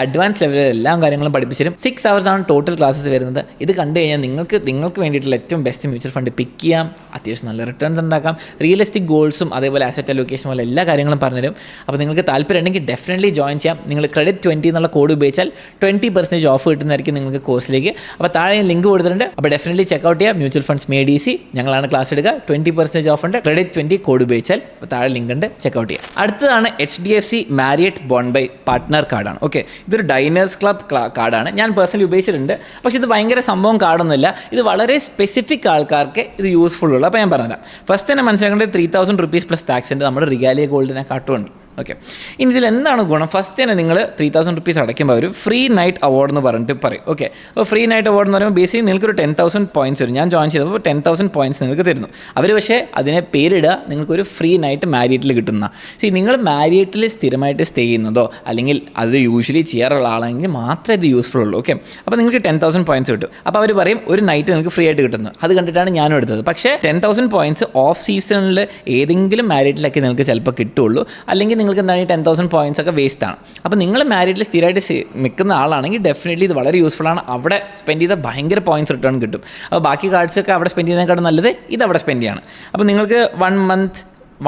അഡ്വാൻസ് ലെവലിൽ എല്ലാ കാര്യങ്ങളും പഠിപ്പിച്ചിരും. 6 hours ആണ് ടോട്ടൽ ക്ലാസ്സസ് വരുന്നത്. ഇത് കണ്ടു കഴിഞ്ഞാൽ നിങ്ങൾക്ക് വേണ്ടിയിട്ടുള്ള ഏറ്റവും ബെസ്റ്റ് മ്യൂച്വൽ ഫണ്ട് പിക്ക് ചെയ്യാം, അത്യാവശ്യം നല്ല റിട്ടേൺസ് ഉണ്ടാക്കാം, റിയലിസ്റ്റിക് ഗോൾസും അതേപോലെ അസറ്റ് അലോക്കേഷൻ പോലെ എല്ലാ കാര്യങ്ങളും പറഞ്ഞുതരും. അപ്പോൾ നിങ്ങൾക്ക് താല്പര്യം ഉണ്ടെങ്കിൽ ഡെഫിനറ്റ്ലി ജോയിൻ ചെയ്യാം. നിങ്ങൾ ക്രെഡിറ്റ് 20 എന്നുള്ള കോഡ് ഉപയോഗിച്ചാൽ 20% ഓഫ് കിട്ടുന്നതായിരിക്കും നിങ്ങൾക്ക് കോഴ്സിലേക്ക്. അപ്പോൾ താഴെ ലിങ്ക് കൊടുത്തിട്ടുണ്ട്. അപ്പോൾ ഡെഫിനറ്റ്ലി ചെക്കൗട്ട് ചെയ്യാം. മ്യൂച്വൽ ഫണ്ട്സ് MEDC ഞങ്ങളാണ് ക്ലാസ് എടുക്കുക. 20% ഓഫ് ഉണ്ട്. ക്രെഡിറ്റ് 20 കോഡ് ഉപയോഗിച്ചാൽ. അപ്പോൾ താഴെ ലിങ്ക് ഉണ്ട്, ചെക്കൗട്ട് ചെയ്യാം. അടുത്തതാണ് HDFC Marriott bond by partner കാർഡാണ്. ഓക്കെ, ഇതൊരു ഡൈനേഴ്സ് ക്ലബ് കാർഡാണ്. ഞാൻ പേഴ്സണലി ഉപയോഗിച്ചിട്ടുണ്ട്. പക്ഷേ ഇത് ഭയങ്കര സംഭവം കാർഡൊന്നുമില്ല. ഇത് വളരെ സ്പെസിഫിക് ആൾക്കാർക്ക് ഇത് യൂസ്ഫുൾ ഉള്ളൂ. അപ്പോൾ ഞാൻ പറഞ്ഞുതരാം. ഫസ്റ്റ് തന്നെ മനസ്സിലാക്കേണ്ടത് 3000 rupees പ്ലസ് ടാക്സ് ഉണ്ട്. നമ്മുടെ റിഗാലിയ ഗോൾഡിനെ കാട്ടുമുണ്ട്. ഓക്കെ, ഇനി ഇതിൽ എന്താണ് ഗുണം? ഫസ്റ്റ് തന്നെ നിങ്ങൾ 3000 rupees അടയ്ക്കുമ്പോൾ ഒരു ഫ്രീ നൈറ്റ് അവാർഡ് എന്ന് പറഞ്ഞിട്ട് പറയും. ഓക്കെ, അപ്പോൾ ഫ്രീ നൈറ്റ് അവാർഡ് എന്ന് പറയുമ്പോൾ ബേസിക്കലി നിങ്ങൾക്കൊരു 10,000 points വരും. ഞാൻ ജോയിൻ ചെയ്തപ്പോൾ 10,000 points നിങ്ങൾക്ക് തരുന്നു. അവർ പക്ഷേ അതിനെ പേരിടുക നിങ്ങൾക്കൊരു ഫ്രീ നൈറ്റ് മാരിയറ്റിൽ കിട്ടുന്ന. നിങ്ങൾ മാരിയറ്റിൽ സ്ഥിരമായിട്ട് സ്റ്റേ ചെയ്യുന്നതോ അല്ലെങ്കിൽ അത് യൂഷ്വലി ചെയ്യാറുള്ള ആളെങ്കിൽ മാത്രമേ ഇത് യൂസ്ഫുൾ ഉള്ളൂ. ഓക്കെ, അപ്പോൾ നിങ്ങൾക്ക് 10,000 points കിട്ടും. അപ്പോൾ അവർ പറയും ഒരു നൈറ്റ് നിങ്ങൾക്ക് ഫ്രീ ആയിട്ട് കിട്ടുന്നു. അത് കണ്ടിട്ടാണ് ഞാനും എടുത്തത്. പക്ഷേ 10,000 points ഓഫ് സീസണിൽ ഏതെങ്കിലും മാരിയറ്റിലൊക്കെ നിങ്ങൾക്ക് ചിലപ്പോൾ കിട്ടുള്ളൂ. അല്ലെങ്കിൽ നിങ്ങൾക്ക് എന്താണ് ഈ 10,000 points ഒക്കെ വേസ്റ്റ് ആണ്. അപ്പോൾ നിങ്ങൾ മാരിയറ്റിൽ സ്ഥിരമായിട്ട് നിൽക്കുന്ന ആളാണെങ്കിൽ ഡെഫിനറ്റ്ലി ഇത് വളരെ യൂസ്ഫുൾ ആണ്. അവിടെ സ്പെൻഡ് ചെയ്ത ഭയങ്കര പോയിന്റ്സ് റിട്ടേൺ കിട്ടും. അപ്പോൾ ബാക്കി കാർഡ്സൊക്കെ അവിടെ സ്പെൻഡ് ചെയ്യുന്നതിനേക്കാളും നല്ലത് ഇത് അവിടെ സ്പെൻഡ് ചെയ്യാണ്. അപ്പോൾ നിങ്ങൾക്ക് 1 month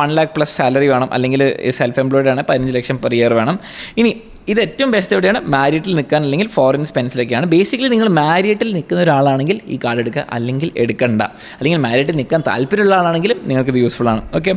1 lakh പ്ലസ് സാലറി വേണം, അല്ലെങ്കിൽ സെൽഫ് എംപ്ലോയ്ഡ് ആണ് 15 ലക്ഷം പെർ ഇയർ വേണം. ഇനി ഇത് ഏറ്റവും ബെസ്റ്റ് എവിടെയാണ്? മാരിയറ്റിൽ നിൽക്കാൻ അല്ലെങ്കിൽ ഫോറിൻ സ്പെൻസിലൊക്കെയാണ്. ബേസിക്കലി നിങ്ങൾ മാരിയറ്റിൽ നിൽക്കുന്ന ഒരാളാണെങ്കിൽ ഈ കാർഡ് എടുക്കുക, അല്ലെങ്കിൽ എടുക്കണ്ട. അല്ലെങ്കിൽ മാരിയറ്റിൽ നിൽക്കാൻ താല്പര്യമുള്ള ആളാണെങ്കിലും നിങ്ങൾക്കിത് യൂസ്ഫുൾ ആണ്. ഓക്കെ,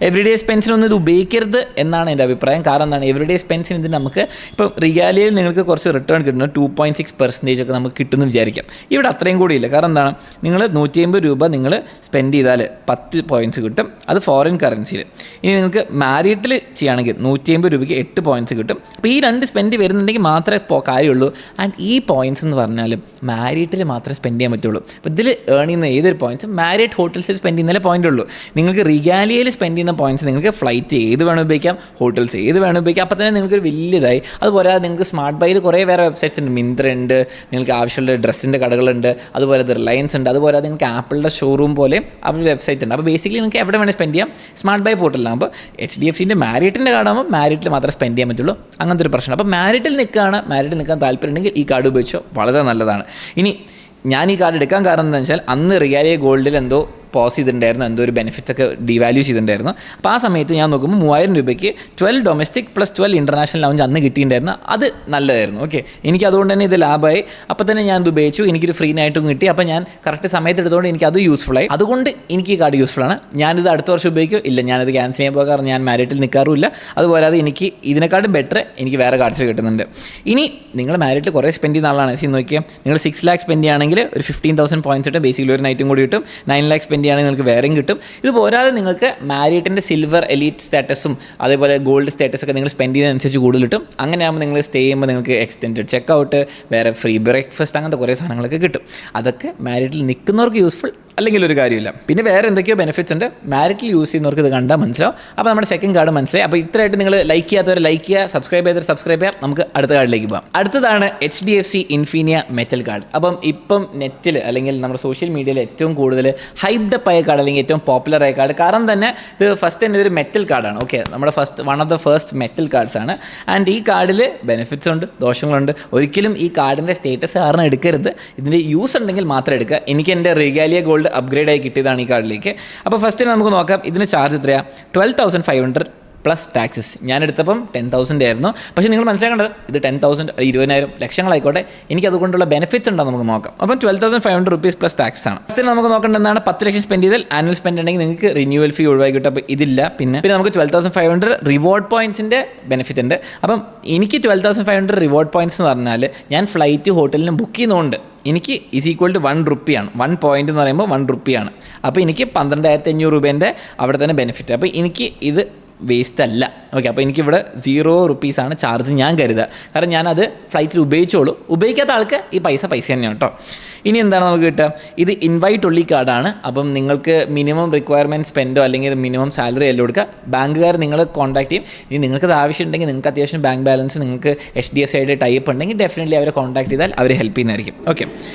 എവറിഡേ സ്പെൻസിനൊന്നും ഇത് ഉപയോഗിക്കരുത് എന്നാണ് എൻ്റെ അഭിപ്രായം. കാരണം എന്താണ്, എവറിഡേ സ്പെൻസിന് ഇത് നമുക്ക് ഇപ്പോൾ റിഗാലിയയിൽ നിങ്ങൾക്ക് കുറച്ച് റിട്ടേൺ കിട്ടുന്നു, 2.6% ഒക്കെ നമുക്ക് കിട്ടുമെന്ന് വിചാരിക്കാം. ഇവിടെ അത്രയും കൂടി ഇല്ല. കാരണം എന്താണ്, നിങ്ങൾ 150 രൂപ നിങ്ങൾ സ്പെൻഡ് ചെയ്താൽ 10 points കിട്ടും. അത് ഫോറിൻ കറൻസിയിൽ. ഇനി നിങ്ങൾക്ക് മാരിയറ്റിൽ ചെയ്യുകയാണെങ്കിൽ 150 രൂപയ്ക്ക് 8 points കിട്ടും. അപ്പോൾ ഈ 2 സ്പെൻഡ് വരുന്നുണ്ടെങ്കിൽ മാത്രമേ കാര്യമുള്ളൂ. ആൻഡ് ഈ പോയിൻറ്റ്സ് എന്ന് പറഞ്ഞാലും മാരിയറ്റിൽ മാത്രമേ സ്പെൻഡ് ചെയ്യാൻ പറ്റുള്ളൂ. അപ്പോൾ ഇതിൽ ഏൺ ചെയ്യുന്ന ഏതൊരു പോയിൻറ്റ്സും മാരിയറ്റ് ഹോട്ടൽസിൽ സ്പെൻഡ് ചെയ്യുന്നതിലെ പോയിൻ്റ് ഉള്ളൂ. നിങ്ങൾക്ക് റിഗാലിയയിൽ സ്പെൻഡ് ചെയ്യുന്ന പോയിൻറ്റ്സ് നിങ്ങൾക്ക് ഫ്ലൈറ്റ് ഏത് വേണം ഉപയോഗിക്കാം, ഹോട്ടൽസ് ഏത് വേണം ഉപയോഗിക്കാം. അപ്പോൾ തന്നെ നിങ്ങൾക്കൊരു വലിയതായി. അതുപോലെ നിങ്ങൾക്ക് സ്മാർട്ട് ബൈയിൽ കുറേ വേറെ വെബ്സൈറ്റ്സ് ഉണ്ട്. മിന്ത്ര ഉണ്ട്, നിങ്ങൾക്ക് ആവശ്യമുള്ള ഡ്രസ്സിൻ്റെ കടകളുണ്ട്, അതുപോലെ റിലയൻസ് ഉണ്ട്, അതുപോലെ നിങ്ങൾക്ക് ആപ്പിളിൻ്റെ ഷോറൂം പോലെയും അവരുടെ വെബ്സൈറ്റ് ഉണ്ട്. അപ്പോൾ ബേസിക്കലി നിങ്ങൾക്ക് എവിടെ വേണേൽ സ്പെൻഡ് ചെയ്യാം. സ്മാർട്ട് ബൈ പോർട്ടലിലാകുമ്പോൾ HDFCൻ്റെ മാരിയറ്റിൻ്റെ കാർഡാകുമ്പോൾ മാരിയറ്റിൽ മാത്രമേ സ്പെൻഡ് ചെയ്യാൻ പറ്റുള്ളൂ. അങ്ങനത്തെ ഒരു പ്രശ്നം. അപ്പോൾ മാരിറ്റിൽ നിൽക്കാൻ താല്പര്യമുണ്ടെങ്കിൽ ഈ കാർഡ് ഉപയോഗിച്ചോ, വളരെ നല്ലതാണ്. ഇനി ഞാൻ ഈ കാർഡ് എടുക്കാൻ കാരണം എന്താണെന്ന് വെച്ചാൽ അന്ന് റിഗാലിയ ഗോൾഡിൽ എന്തോ പോസ് ചെയ്തിട്ടുണ്ടായിരുന്നു, എന്തോ ഒരു ബെനിഫിറ്റ്സ് ഒക്കെ ഡിവാല്യൂ ചെയ്തിട്ടുണ്ടായിരുന്നു. അപ്പോൾ ആ സമയത്ത് ഞാൻ നോക്കുമ്പോൾ 3000 രൂപയ്ക്ക് 12 ഡൊമസ്റ്റിക് പ്ലസ് 12 ഇൻ്റർനാഷണൽ ലൗഞ്ച് അന്ന് കിട്ടിയിട്ടുണ്ടായിരുന്നു. അത് നല്ലതായിരുന്നു. ഓക്കെ, എനിക്ക് അതുകൊണ്ട് തന്നെ ഇത് ലാഭമായി. അപ്പോൾ തന്നെ ഞാൻ ഇത് ഉപയോഗിച്ചു, എനിക്കൊരു ഫ്രീ നൈറ്റും കിട്ടി. അപ്പോൾ ഞാൻ കറക്റ്റ് സമയത്ത് എടുത്തുകൊണ്ട് എനിക്ക് അത് യൂസ്ഫുള്ളായി. അതുകൊണ്ട് എനിക്ക് ഈ കാർഡ് യൂസ്ഫുള്ളാണ്. ഞാനിത് അടുത്ത വർഷം ഉപയോഗിക്കും ഇല്ല, ഞാനിത് ക്യാൻസൽ ചെയ്യാൻ പോകാറ്, ഞാൻ മാരിറ്റിൽ നിൽക്കാറുമില്ല. അതുപോലെ അത് എനിക്ക് ഇതിനെക്കാട്ടും ബെറ്റർ എനിക്ക് വേറെ കാർഡ്സ് കിട്ടുന്നുണ്ട്. ഇനി നിങ്ങൾ മാരിറ്റിൽ കുറേ സ്പെൻഡ് ചെയ്യുന്ന ആളാണ്, നോക്കിയാൽ നിങ്ങൾ 6 lakh സ്പെൻഡ് ചെയ്യുകയാണെങ്കിൽ ഒരു 15,000 points കിട്ടും. ബേസിക്കലി ഒരു നൈറ്റും കൂടി കിട്ടും. 9 lakh സ്പെൻഡ് ചെയ്യുകയാണെങ്കിൽ നിങ്ങൾക്ക് വേറെയും കിട്ടും. ഇത് പോരാതെ നിങ്ങൾക്ക് മാരിയറ്റിൻ്റെ സിൽവർ എലീറ്റ് സ്റ്റാറ്റസും അതേപോലെ ഗോൾഡ് സ്റ്റാറ്റസൊക്കെ നിങ്ങൾ സ്പെൻഡ് ചെയ്യുന്നതനുസരിച്ച് കൂടുതൽ കിട്ടും. അങ്ങനെയാകുമ്പോൾ നിങ്ങൾ സ്റ്റേ ചെയ്യുമ്പോൾ നിങ്ങൾക്ക് എക്സ്റ്റെൻഡഡ് ചെക്കൗട്ട്, വേറെ ഫ്രീ ബ്രേക്ക്ഫാസ്റ്റ്, അങ്ങനത്തെ കുറേ സാധനങ്ങളൊക്കെ കിട്ടും. അതൊക്കെ മാരിറ്റിൽ നിൽക്കുന്നവർക്ക് യൂസ്ഫുൾ, അല്ലെങ്കിൽ ഒരു കാര്യമില്ല. പിന്നെ വേറെ എന്തൊക്കെയോ ബെനിഫിറ്റ്സ് ഉണ്ട്. മാരിറ്റിൽ യൂസ് ചെയ്യുന്നവർക്ക് ഇത് കണ്ടാൽ മനസ്സിലാവും. അപ്പോൾ നമ്മുടെ സെക്കൻഡ് കാർഡ് മനസ്സിലായി. അപ്പോൾ ഇത്രയായിട്ട് നിങ്ങൾ ലൈക്ക് ചെയ്യാത്തവർ ലൈക്ക് ചെയ്യുക, സബ്സ്ക്രൈബ് ചെയ്തവർ സബ്സ്ക്രൈബ് ചെയ്യാം. നമുക്ക് അടുത്ത കാർഡിലേക്ക് പോകാം. അടുത്തതാണ് HDFC ഇൻഫീനിയ മെറ്റൽ കാർഡ്. അപ്പം ഇപ്പം നെറ്റിൽ അല്ലെങ്കിൽ നമ്മുടെ സോഷ്യൽ മീഡിയയിൽ ഏറ്റവും കൂടുതൽ ഹൈപ്ഡപ്പ് ആയ കാർഡ് അല്ലെങ്കിൽ ഏറ്റവും പോപ്പുലർ ആയ കാർഡ്. കാരണം തന്നെ ഇത് ഫസ്റ്റ് തന്നെ ഇതൊരു മെറ്റൽ കാർഡാണ്. ഓക്കെ, നമ്മുടെ one of the first metal cards ആണ്. ആൻഡ് ഈ കാർഡിൽ ബെനിഫിറ്റ്സ് ഉണ്ട്, ദോഷങ്ങളുണ്ട്. ഒരിക്കലും ഈ കാർഡിൻ്റെ സ്റ്റേറ്റസ് കാരണം എടുക്കരുത്. ഇതിൻ്റെ യൂസ് ഉണ്ടെങ്കിൽ മാത്രം എടുക്കുക. എനിക്ക് എൻ്റെ റിഗാലിയ ഗോൾഡ് അപ്ഗ്രേഡ് ആയി കിട്ടിയതാണ് ഈ കാർഡിലേക്ക്. അപ്പോൾ ഫസ്റ്റ് നമുക്ക് നോക്കാം ഇതിന് ചാർജ് എത്രയാണ്. 12,500 പ്ലസ് ടാക്സസ്. ഞാൻ എടുത്തപ്പം 10,000 ആയിരുന്നു. പക്ഷേ നിങ്ങൾ മനസ്സിലാക്കേണ്ടത് ഇത് 10,000 20,000 ലക്ഷങ്ങളായിക്കോട്ടെ, എനിക്ക് അതുകൊണ്ടുള്ള ബെനിഫിറ്റ്സ് ഉണ്ടോ നമുക്ക് നോക്കാം. അപ്പം 12,500 rupees പ്ലസ് ടാക്സ് ആണ്. ഫസ്റ്റ് നമുക്ക് നോക്കേണ്ടത് എന്താണ്, 10 ലക്ഷം സ്പെൻഡ് ചെയ്താൽ ആനുവൽ സ്പെൻഡ് ഉണ്ടെങ്കിൽ നിങ്ങൾക്ക് റിന്യൂവൽ ഫീ ഒഴിവായി കിട്ടും. അപ്പോൾ ഇതില്ല. പിന്നെ നമുക്ക് 12,500 റിവാർഡ് പോയിൻറ്റ്സിൻ്റെ ബെനിഫിറ്റ് ഉണ്ട്. അപ്പം എനിക്ക് 12,500 റിവാർഡ് പോയിൻറ്റ്സ് എന്ന് പറഞ്ഞാൽ ഞാൻ ഫ്ലൈറ്റ് ഹോട്ടലിന് ബുക്ക് ചെയ്യുന്നതുകൊണ്ട് എനിക്ക് = 1 റുപ്പിയാണ്. 1 point എന്ന് പറയുമ്പോൾ 1 റുപ്പിയാണ്. അപ്പോൾ എനിക്ക് 12,500 രൂപേൻ്റെ അവിടെ തന്നെ ബെനിഫിറ്റ്. അപ്പോൾ എനിക്ക് ഇത് വേസ്റ്റ് അല്ല. ഓക്കെ, അപ്പോൾ എനിക്കിവിടെ 0 റുപ്പീസാണ് ചാർജ് ഞാൻ കരുതുക. കാരണം ഞാനത് ഫ്ലൈറ്റിൽ ഉപയോഗിച്ചോളൂ. ഉപയോഗിക്കാത്ത ആൾക്ക് ഈ പൈസ തന്നെയാണ് കേട്ടോ. ഇനി എന്താണ് നമുക്ക് കിട്ടുക? ഇത് ഇൻവൈറ്റ് ഒള്ളി കാർഡാണ്. അപ്പം നിങ്ങൾക്ക് മിനിമം റിക്വയർമെൻറ്റ് സ്പെൻഡോ അല്ലെങ്കിൽ മിനിമം സാലറി എല്ലാം കൊടുക്കുക. ബാങ്കുകാർ നിങ്ങളെ കോൺടാക്ട് ചെയ്യും. ഇനി നിങ്ങൾക്കത് ആവശ്യമുണ്ടെങ്കിൽ, നിങ്ങൾക്ക് അത്യാവശ്യം ബാങ്ക് ബാലൻസ്, നിങ്ങൾക്ക് HDFC ആയിട്ട് ടൈപ്പ് ഉണ്ടെങ്കിൽ ഡെഫിനറ്റ്ലി അവരെ കോൺടാക്ട് ചെയ്താൽ അവർ ഹെൽപ്പ് ചെയ്യുന്നതായിരിക്കും. ഓക്കെ,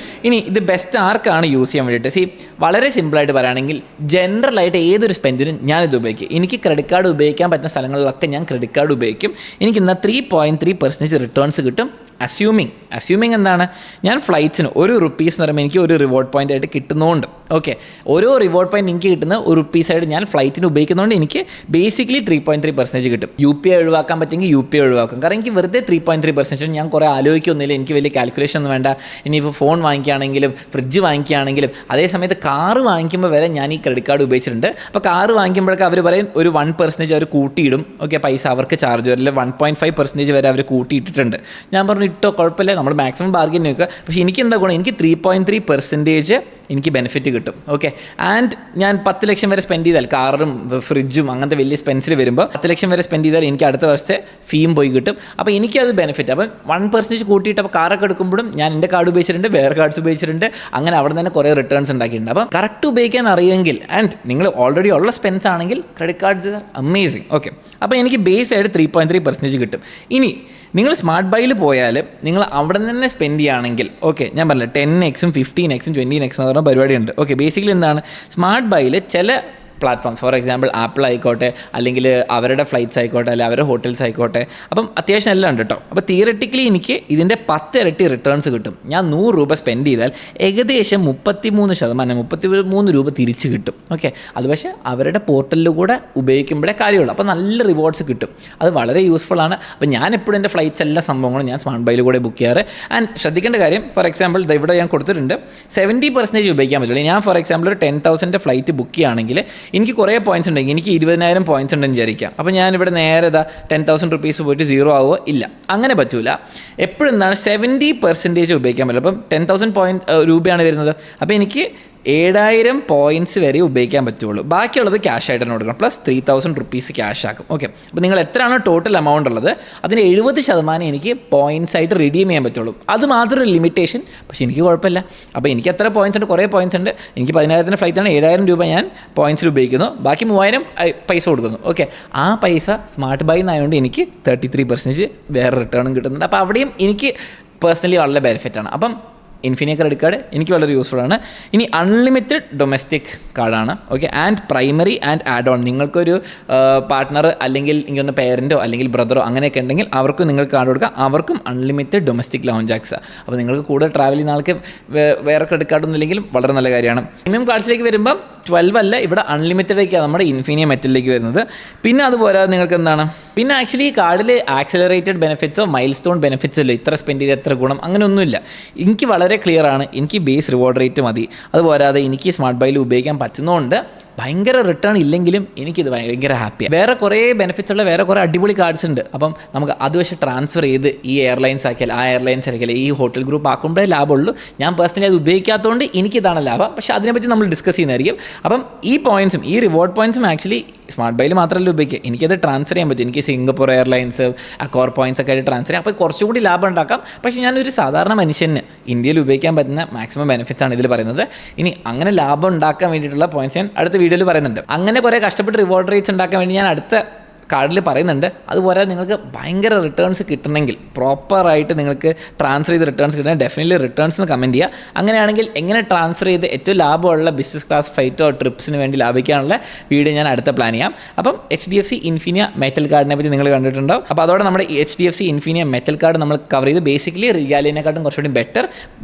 ഇനി ഇത് ബെസ്റ്റ് ആർക്കാണ് യൂസ് ചെയ്യാൻ വേണ്ടിയിട്ട്? വളരെ സിമ്പിളായിട്ട് പറയുകയാണെങ്കിൽ ജനറലായിട്ട് ഏതൊരു സ്പെൻഡിനും ഞാനിത് ഉപയോഗിക്കും. എനിക്ക് ക്രെഡിറ്റ് കാർഡ് ഉപയോഗിക്കാൻ പറ്റുന്ന സ്ഥലങ്ങളിലൊക്കെ ഞാൻ ക്രെഡിറ്റ് കാർഡ് ഉപയോഗിക്കും. എനിക്ക് ഇന്ന് 3.3% റിട്ടേൺസ് കിട്ടും. അസ്യൂമിങ് എന്താണ്? ഞാൻ ഫ്ലൈറ്റ്സിന് ₹1 എന്ന് പറയുമ്പോൾ എനിക്ക് ഒരു റിവാർഡ് പോയിൻ്റ് ആയിട്ട് കിട്ടുന്നതുകൊണ്ട്, ഓക്കെ, ഓരോ റിവാർഡ് പോയിന്റ് എനിക്ക് കിട്ടുന്ന ₹1 ആയിട്ട് ഞാൻ ഫ്ലൈറ്റിന് ഉപയോഗിക്കുന്നതുകൊണ്ട് എനിക്ക് ബേസിക്കലി 3.3% കിട്ടും. UPI ഒഴിവാക്കാൻ പറ്റുമെങ്കിൽ UPI ഒഴിവാക്കും. കാരണം എനിക്ക് വെറുതെ 3.3% ഞാൻ കുറേ ആലോചിക്കൊന്നുമില്ല. എനിക്ക് വലിയ കാൽക്കുലേഷൻ ഒന്നും വേണ്ട. ഇനിയിപ്പോൾ ഫോൺ വാങ്ങിക്കുകയാണെങ്കിലും ഫ്രിഡ്ജ് വാങ്ങിക്കുകയാണെങ്കിലും, അതേ സമയത്ത് കാറ് വാങ്ങിക്കുമ്പോൾ വരെ ഞാൻ ഈ ക്രെഡിറ്റ് കാർഡ് ഉപയോഗിച്ചിട്ടുണ്ട്. അപ്പോൾ കാറ് വാങ്ങിക്കുമ്പോഴൊക്കെ അവർ പറയും ഒരു 1% അവർ കൂട്ടിയിടും. ഓക്കെ, പൈസ അവർക്ക് ചാർജ് വരില്ല. 1.5% വരെ അവർ കൂട്ടിയിട്ടിട്ടുണ്ട്. ഞാൻ പറഞ്ഞു ഇട്ടോ കുഴപ്പമില്ല, നമ്മൾ മാക്സിമം ബാർഗിൻ നോക്കുക. പക്ഷേ എനിക്ക് എന്താ ഗുണം? എനിക്ക് 3.3% എനിക്ക് ബെനിഫിറ്റ് കിട്ടും. ഓക്കെ, ആൻഡ് ഞാൻ 10 ലക്ഷം വരെ സ്പെൻഡ് ചെയ്താൽ, കാറും ഫ്രിഡ്ജും അങ്ങനത്തെ വലിയ സ്പെൻസിൽ വരുമ്പോൾ 10 ലക്ഷം വരെ സ്പെൻഡ് ചെയ്താൽ എനിക്ക് അടുത്ത വർഷത്തെ ഫീം പോയി കിട്ടും. അപ്പോൾ എനിക്കത് ബെനിഫിറ്റ്. അപ്പം 1% കൂട്ടിയിട്ട് അപ്പോൾ കാറൊക്കെ എടുക്കുമ്പോഴും ഞാൻ എൻ്റെ കാർഡ് ഉപയോഗിച്ചിട്ടുണ്ട്, വേറെ കാർഡ്സ് ഉപയോഗിച്ചിട്ടുണ്ട്. അങ്ങനെ അവിടെ തന്നെ കുറേ റിട്ടേൺസ് ഉണ്ടാക്കിയിട്ടുണ്ട്. അപ്പം കറക്റ്റ് ഉപയോഗിക്കാൻ അറിയുമെങ്കിൽ, ആൻഡ് നിങ്ങൾ ഓൾറെഡി ഉള്ള സ്പെൻസ് ആണെങ്കിൽ credit cards R amazing. Okay, അപ്പോൾ എനിക്ക് ബേസ് ആയിട്ട് 3.3% കിട്ടും. ഇനി നിങ്ങൾ സ്മാർട്ട് ബൈയിൽ പോയാൽ നിങ്ങൾ അവിടെ തന്നെ സ്പെൻഡ് ചെയ്യുകയാണെങ്കിൽ, ഓക്കെ, ഞാൻ പറഞ്ഞില്ല 10x, 15x, 20x എന്ന് പറഞ്ഞ പരിപാടിയുണ്ട്. ഓക്കെ, ബേസിക്കലി എന്താണ് സ്മാർട്ട് ബൈയിൽ ചില പ്ലാറ്റ്ഫോംസ്, ഫോർ എക്സാമ്പിൾ ആപ്പിൾ ആയിക്കോട്ടെ, അല്ലെങ്കിൽ അവരുടെ ഫ്ലൈറ്റ്സ് ആയിക്കോട്ടെ, അല്ലെങ്കിൽ അവരുടെ ഹോട്ടൽസ് ആയിക്കോട്ടെ, അപ്പം അത്യാവശ്യം എല്ലാം ഉണ്ട് കേട്ടോ. അപ്പോൾ തിയററ്റിക്കലി എനിക്ക് ഇതിൻ്റെ 10 ഇരട്ടി റിട്ടേൺസ് കിട്ടും. ഞാൻ ₹100 സ്പെൻഡ് ചെയ്താൽ ഏകദേശം 33% രൂപ തിരിച്ച് കിട്ടും. ഓക്കെ, അത് പക്ഷേ അവരുടെ പോർട്ടലിൽ കൂടെ ഉപയോഗിക്കുമ്പോഴേ കാര്യമുള്ളൂ. അപ്പോൾ നല്ല റിവാർഡ്സ് കിട്ടും. അത് വളരെ യൂസ്ഫുൾ ആണ്. അപ്പോൾ ഞാൻ എപ്പോഴും എൻ്റെ ഫ്ലൈറ്റ്സ് എല്ലാ സംഭവങ്ങളും ഞാൻ സ്മാർട്ട് ബൈയിൽ കൂടെ ബുക്ക് ചെയ്യാറ്. ആൻഡ് ശ്രദ്ധിക്കേണ്ട കാര്യം, ഫോർ എക്സാമ്പിൾ ഇവിടെ ഞാൻ കൊടുത്തിട്ടുണ്ട് 70% ഉപയോഗിക്കാൻ പറ്റുള്ളൂ. ഞാൻ ഫോർ എക്സാമ്പിൾ ഒരു 10,000 ഫ്ലൈറ്റ് ബുക്ക് ചെയ്യുകയാണെങ്കിൽ എനിക്ക് കുറേ പോയിൻറ്റ്സ് ഉണ്ടെങ്കിൽ, എനിക്ക് 20,000 പോയിൻറ്റ്സ് ഉണ്ടെന്ന് വിചാരിക്കാം. അപ്പോൾ ഞാനിവിടെ നേരെ 10,000 റുപ്പീസ് പോയിട്ട് 0 ആവുമോ? ഇല്ല, അങ്ങനെ പറ്റൂല. എപ്പോഴും എന്താണ് 70% ഉപയോഗിക്കാൻ പറ്റില്ല. അപ്പം 10,000 രൂപയാണ് വരുന്നത്. അപ്പോൾ എനിക്ക് 7,000 പോയിൻറ്റ്സ് വരെ ഉപയോഗിക്കാൻ പറ്റുള്ളൂ. ബാക്കിയുള്ളത് ക്യാഷ് ആയിട്ട് തന്നെ കൊടുക്കണം. പ്ലസ് 3,000 റുപ്പീസ് ക്യാഷ് ആക്കും. ഓക്കെ, അപ്പോൾ നിങ്ങൾ എത്രയാണോ ടോട്ടൽ എമൗണ്ട് ഉള്ളത് അതിന് 70% എനിക്ക് പോയിൻറ്റ്സ് ആയിട്ട് റിഡീം ചെയ്യാൻ പറ്റുള്ളൂ. അത് മാത്രം ഒരു ലിമിറ്റേഷൻ. പക്ഷേ എനിക്ക് കുഴപ്പമില്ല. അപ്പോൾ എനിക്ക് എത്ര പോയിൻറ്റ്സ് ഉണ്ട്? കുറേ പോയിൻറ്റ്സ് ഉണ്ട്. എനിക്ക് 10,000 ഫ്ലൈറ്റാണ്, 7,000 രൂപ ഞാൻ പോയിൻറ്റ്സിൽ ഉപയോഗിക്കുന്നു. ബാക്കി 3,000 പൈസ കൊടുക്കുന്നു. ഓക്കെ, ആ പൈസ സ്മാർട്ട് ബൈ എന്നായതുകൊണ്ട് എനിക്ക് 33% വേറെ റിട്ടേണും കിട്ടുന്നുണ്ട്. അപ്പോൾ അവിടെയും എനിക്ക് പേഴ്സണലി വളരെ ബെനിഫിറ്റാണ്. അപ്പം ഇൻഫിനിയ ക്രെഡിറ്റ് കാർഡ് എനിക്ക് വളരെ യൂസ്ഫുൾ ആണ്. ഇനി അൺലിമിറ്റഡ് ഡൊമസ്റ്റിക് കാർഡാണ്. Okay, and primary and add on. നിങ്ങൾക്കൊരു പാർട്ട്ണർ അല്ലെങ്കിൽ എനിക്കൊന്ന് പേരൻറ്റോ അല്ലെങ്കിൽ ബ്രദറോ അങ്ങനെയൊക്കെ ഉണ്ടെങ്കിൽ അവർക്കും നിങ്ങൾക്ക് കാർഡ് കൊടുക്കാം. അവർക്കും അൺലിമിറ്റഡ് ഡൊമസ്റ്റിക് ലോഞ്ച് ആക്സാണ്. അപ്പോൾ നിങ്ങൾക്ക് കൂടുതൽ ട്രാവൽ ചെയ്യുന്ന ആൾക്ക് വേറെ ക്രെഡിറ്റ് കാർഡൊന്നും ഇല്ലെങ്കിലും വളരെ നല്ല കാര്യമാണ്. പ്രീമിയം കാർഡ്സിലേക്ക് വരുമ്പം 12 അല്ല, ഇവിടെ അൺലിമിറ്റഡേക്കാണ് നമ്മുടെ ഇൻഫിനിയ മെറ്റലിലേക്ക് വരുന്നത്. പിന്നെ അതുപോലെ നിങ്ങൾക്ക് എന്താണ്, പിന്നെ ആക്ച്വലി ഈ കാർഡിൽ ആക്സലറേറ്റഡ് ബെനിഫിറ്റ്സോ മൈൽ സ്റ്റോൺ ബെനിഫിറ്റ്സോ ഇല്ല. ഇത്ര സ്പെൻഡ് ചെയ്ത് എത്ര ഗുണം അങ്ങനെയൊന്നുമില്ല. എനിക്ക് വളരെ ക്ലിയർ ആണ്. എനിക്ക് ബേസ് റിവാർഡ് റേറ്റ് മതി. അതുപോരാതെ എനിക്ക് സ്മാർട്ട് ബൈയിൽ ഉപയോഗിക്കാൻ പറ്റുന്നതുകൊണ്ട് ഭയങ്കര റിട്ടേൺ ഇല്ലെങ്കിലും എനിക്കിത് ഭയങ്കര ഹാപ്പിയാണ്. വേറെ കുറേ ബെനിഫിറ്റ്സ് ഉള്ള വേറെ കുറേ അടിപൊളി കാർഡ്സ് ഉണ്ട്. അപ്പം നമുക്ക് അത് പക്ഷേ ട്രാൻസ്ഫർ ചെയ്ത് ഈ എയർലൈൻസ് ആക്കിയാൽ ആ എയർലൈൻസ് ആക്കിയാൽ ഈ ഹോട്ടൽ ഗ്രൂപ്പ് ആക്കുമ്പോഴേ ലാഭമുള്ളൂ. ഞാൻ പേഴ്സണലി അത് ഉപയോഗിക്കാത്തതുകൊണ്ട് എനിക്കിതാണ് ലാഭം. പക്ഷേ അതിനെപ്പറ്റി നമ്മൾ ഡിസ്കസ് ചെയ്യുന്നതായിരിക്കും. അപ്പം ഈ പോയിൻറ്റ്സും ഈ റിവാർഡ് പോയിൻറ്റ്സും ആക്ച്വലി സ്മാർട്ട് ബൈയിൽ മാത്രമല്ല ഉപയോഗിക്കുക. എനിക്കത് ട്രാൻസ്ഫർ ചെയ്യാൻ പറ്റും. എനിക്ക് സിംഗപ്പൂർ എയർലൈൻസ് അക്കോർ പോയിൻറ്റ്സ് ഒക്കെ ആയിട്ട് ട്രാൻസ്ഫർ ചെയ്യാം. അപ്പോൾ കുറച്ചുകൂടി ലാഭം ഉണ്ടാക്കാം. പക്ഷേ ഞാനൊരു സാധാരണ മനുഷ്യന് ഇന്ത്യയിൽ ഉപയോഗിക്കാൻ പറ്റുന്ന മാക്സിമം ബെനിഫിറ്റ്സ് ആണ് ഇതിൽ പറയുന്നത്. ഇനി അങ്ങനെ ലാഭം ഉണ്ടാക്കാൻ വേണ്ടിയിട്ടുള്ള പോയിൻറ്റ്സ് ഞാൻ അടുത്ത വീഡിയോയിൽ പറയുന്നുണ്ട്. അങ്ങനെ കുറേ കഷ്ടപ്പെട്ട് റിവാർഡ് റേറ്റ്സ് ഉണ്ടാക്കാൻ വേണ്ടി ഞാൻ അടുത്ത കാർഡിൽ പറയുന്നുണ്ട്. അതുപോലെ നിങ്ങൾക്ക് ഭയങ്കര റിട്ടേൺസ് കിട്ടണമെങ്കിൽ, പ്രോപ്പറായിട്ട് നിങ്ങൾക്ക് ട്രാൻസ്ഫർ ചെയ്ത് റിട്ടേൺസ് കിട്ടണമെങ്കിൽ ഡെഫിനറ്റ്ലി റിട്ടേൺസ് എന്ന് കമൻറ്റ് ചെയ്യുക. അങ്ങനെയാണെങ്കിൽ എങ്ങനെ ട്രാൻസ്ഫർ ചെയ്ത് ഏറ്റവും ലാഭമുള്ള ബിസിനസ് ക്ലാസ് ഫ്ലൈറ്റോ ട്രിപ്സിന് വേണ്ടി ലാഭിക്കാനുള്ള വീഡിയോ ഞാൻ അടുത്ത പ്ലാൻ ചെയ്യാം. അപ്പം HDFC ഇൻഫിനിയ മെറ്റൽ കാർഡിനെ പറ്റി നിങ്ങൾ കണ്ടിട്ടുണ്ടാവും. അപ്പോൾ അതോടെ നമ്മുടെ HDFC ഇൻഫിനിയ മെറ്റൽ കാർഡ് നമ്മൾ കവർ ചെയ്ത് ബേസിക്കലി റിഗാലിയനെക്കാട്ടും കുറച്ചുകൂടി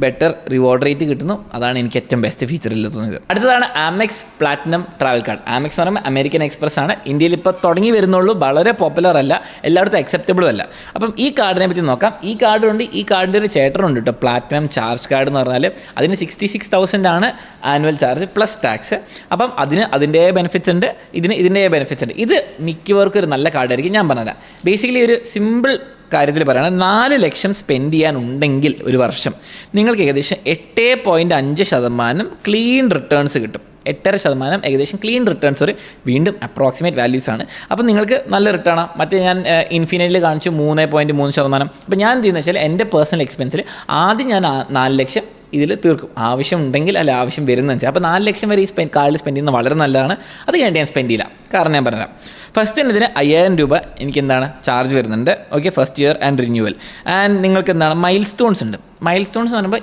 ബെറ്റർ റിവാർഡ് റേറ്റ് കിട്ടുന്നു. അതാണ് എനിക്ക് ഏറ്റവും ബെസ്റ്റ് ഫീച്ചറിൽ തോന്നിയത്. അടുത്തതാണ് Amex platinum travel card. Amex എന്ന് പറയുമ്പോൾ അമേരിക്കൻ എക്സ്പ്രസ് ആണ്. ഇന്ത്യയിൽ ഇപ്പോൾ തുടങ്ങി വരുന്നുള്ളൂ. വളരെ പോപ്പുലർ അല്ല, എല്ലായിടത്തും അക്സെപ്റ്റബിളും അല്ല. അപ്പം ഈ കാർഡിനെ പറ്റി നോക്കാം. ഈ കാർഡുണ്ട്, ഈ കാർഡിൻ്റെ ഒരു ചേട്ടറുണ്ട് കേട്ടോ, പ്ലാറ്റിനം ചാർജ് കാർഡ് എന്ന് പറഞ്ഞാൽ. അതിന് 66,000 ആണ് ആനുവൽ ചാർജ് പ്ലസ് ടാക്സ്. അപ്പം അതിൻ്റെ ബെനിഫിറ്റ്സ് ഉണ്ട്, ഇതിൻ്റെ ബെനിഫിറ്റ്സ് ഉണ്ട്. ഇത് മിക്കവർക്കും ഒരു നല്ല കാർഡായിരിക്കും. ഞാൻ പറഞ്ഞുതരാം. ബേസിക്കലി ഒരു സിമ്പിൾ കാര്യത്തിൽ പറയുകയാണ്, 4 ലക്ഷം സ്പെൻഡ് ചെയ്യാനുണ്ടെങ്കിൽ ഒരു വർഷം നിങ്ങൾക്ക് ഏകദേശം 8.5% ക്ലീൻ റിട്ടേൺസ് കിട്ടും. 8.5% ഏകദേശം ക്ലീൻ റിട്ടേൺസ് ഒരു വീണ്ടും അപ്രോക്സിമേറ്റ് വാല്യൂസ് ആണ്. അപ്പോൾ നിങ്ങൾക്ക് നല്ല റിട്ടേൺ ആണ്. മറ്റേ ഞാൻ ഇൻഫിനിറ്റിയിൽ കാണിച്ചു 3.3%. അപ്പോൾ ഞാൻ എന്ത് ചെയ്യുന്നത് വെച്ചാൽ എൻ്റെ പേഴ്സണൽ എക്സ്പെൻസിൽ ആദ്യം ഞാൻ 4 ലക്ഷം ഇതിൽ തീർക്കും, ആവശ്യം ഉണ്ടെങ്കിൽ അല്ല ആവശ്യം വരുന്നതെന്ന് വെച്ചാൽ. അപ്പോൾ 4 ലക്ഷം വരെ ഈ കാർഡിൽ സ്പെൻഡ് ചെയ്യുന്നത് വളരെ നല്ലതാണ്. അത് കഴിഞ്ഞിട്ട് ഞാൻ സ്പെൻഡ് ചെയ്യില്ല. കാരണം ഞാൻ പറഞ്ഞുതരാം. ഫസ്റ്റ് തന്നെ ഇതിന് 5000 രൂപ എനിക്ക് എന്താണ് ചാർജ് വരുന്നുണ്ട്. Okay, first year and renewal. And നിങ്ങൾക്ക് എന്താണ് മൈൽ സ്റ്റോൺസ് ഉണ്ട്. മൈൽ സ്റ്റോൺസ് എന്ന് പറയുമ്പോൾ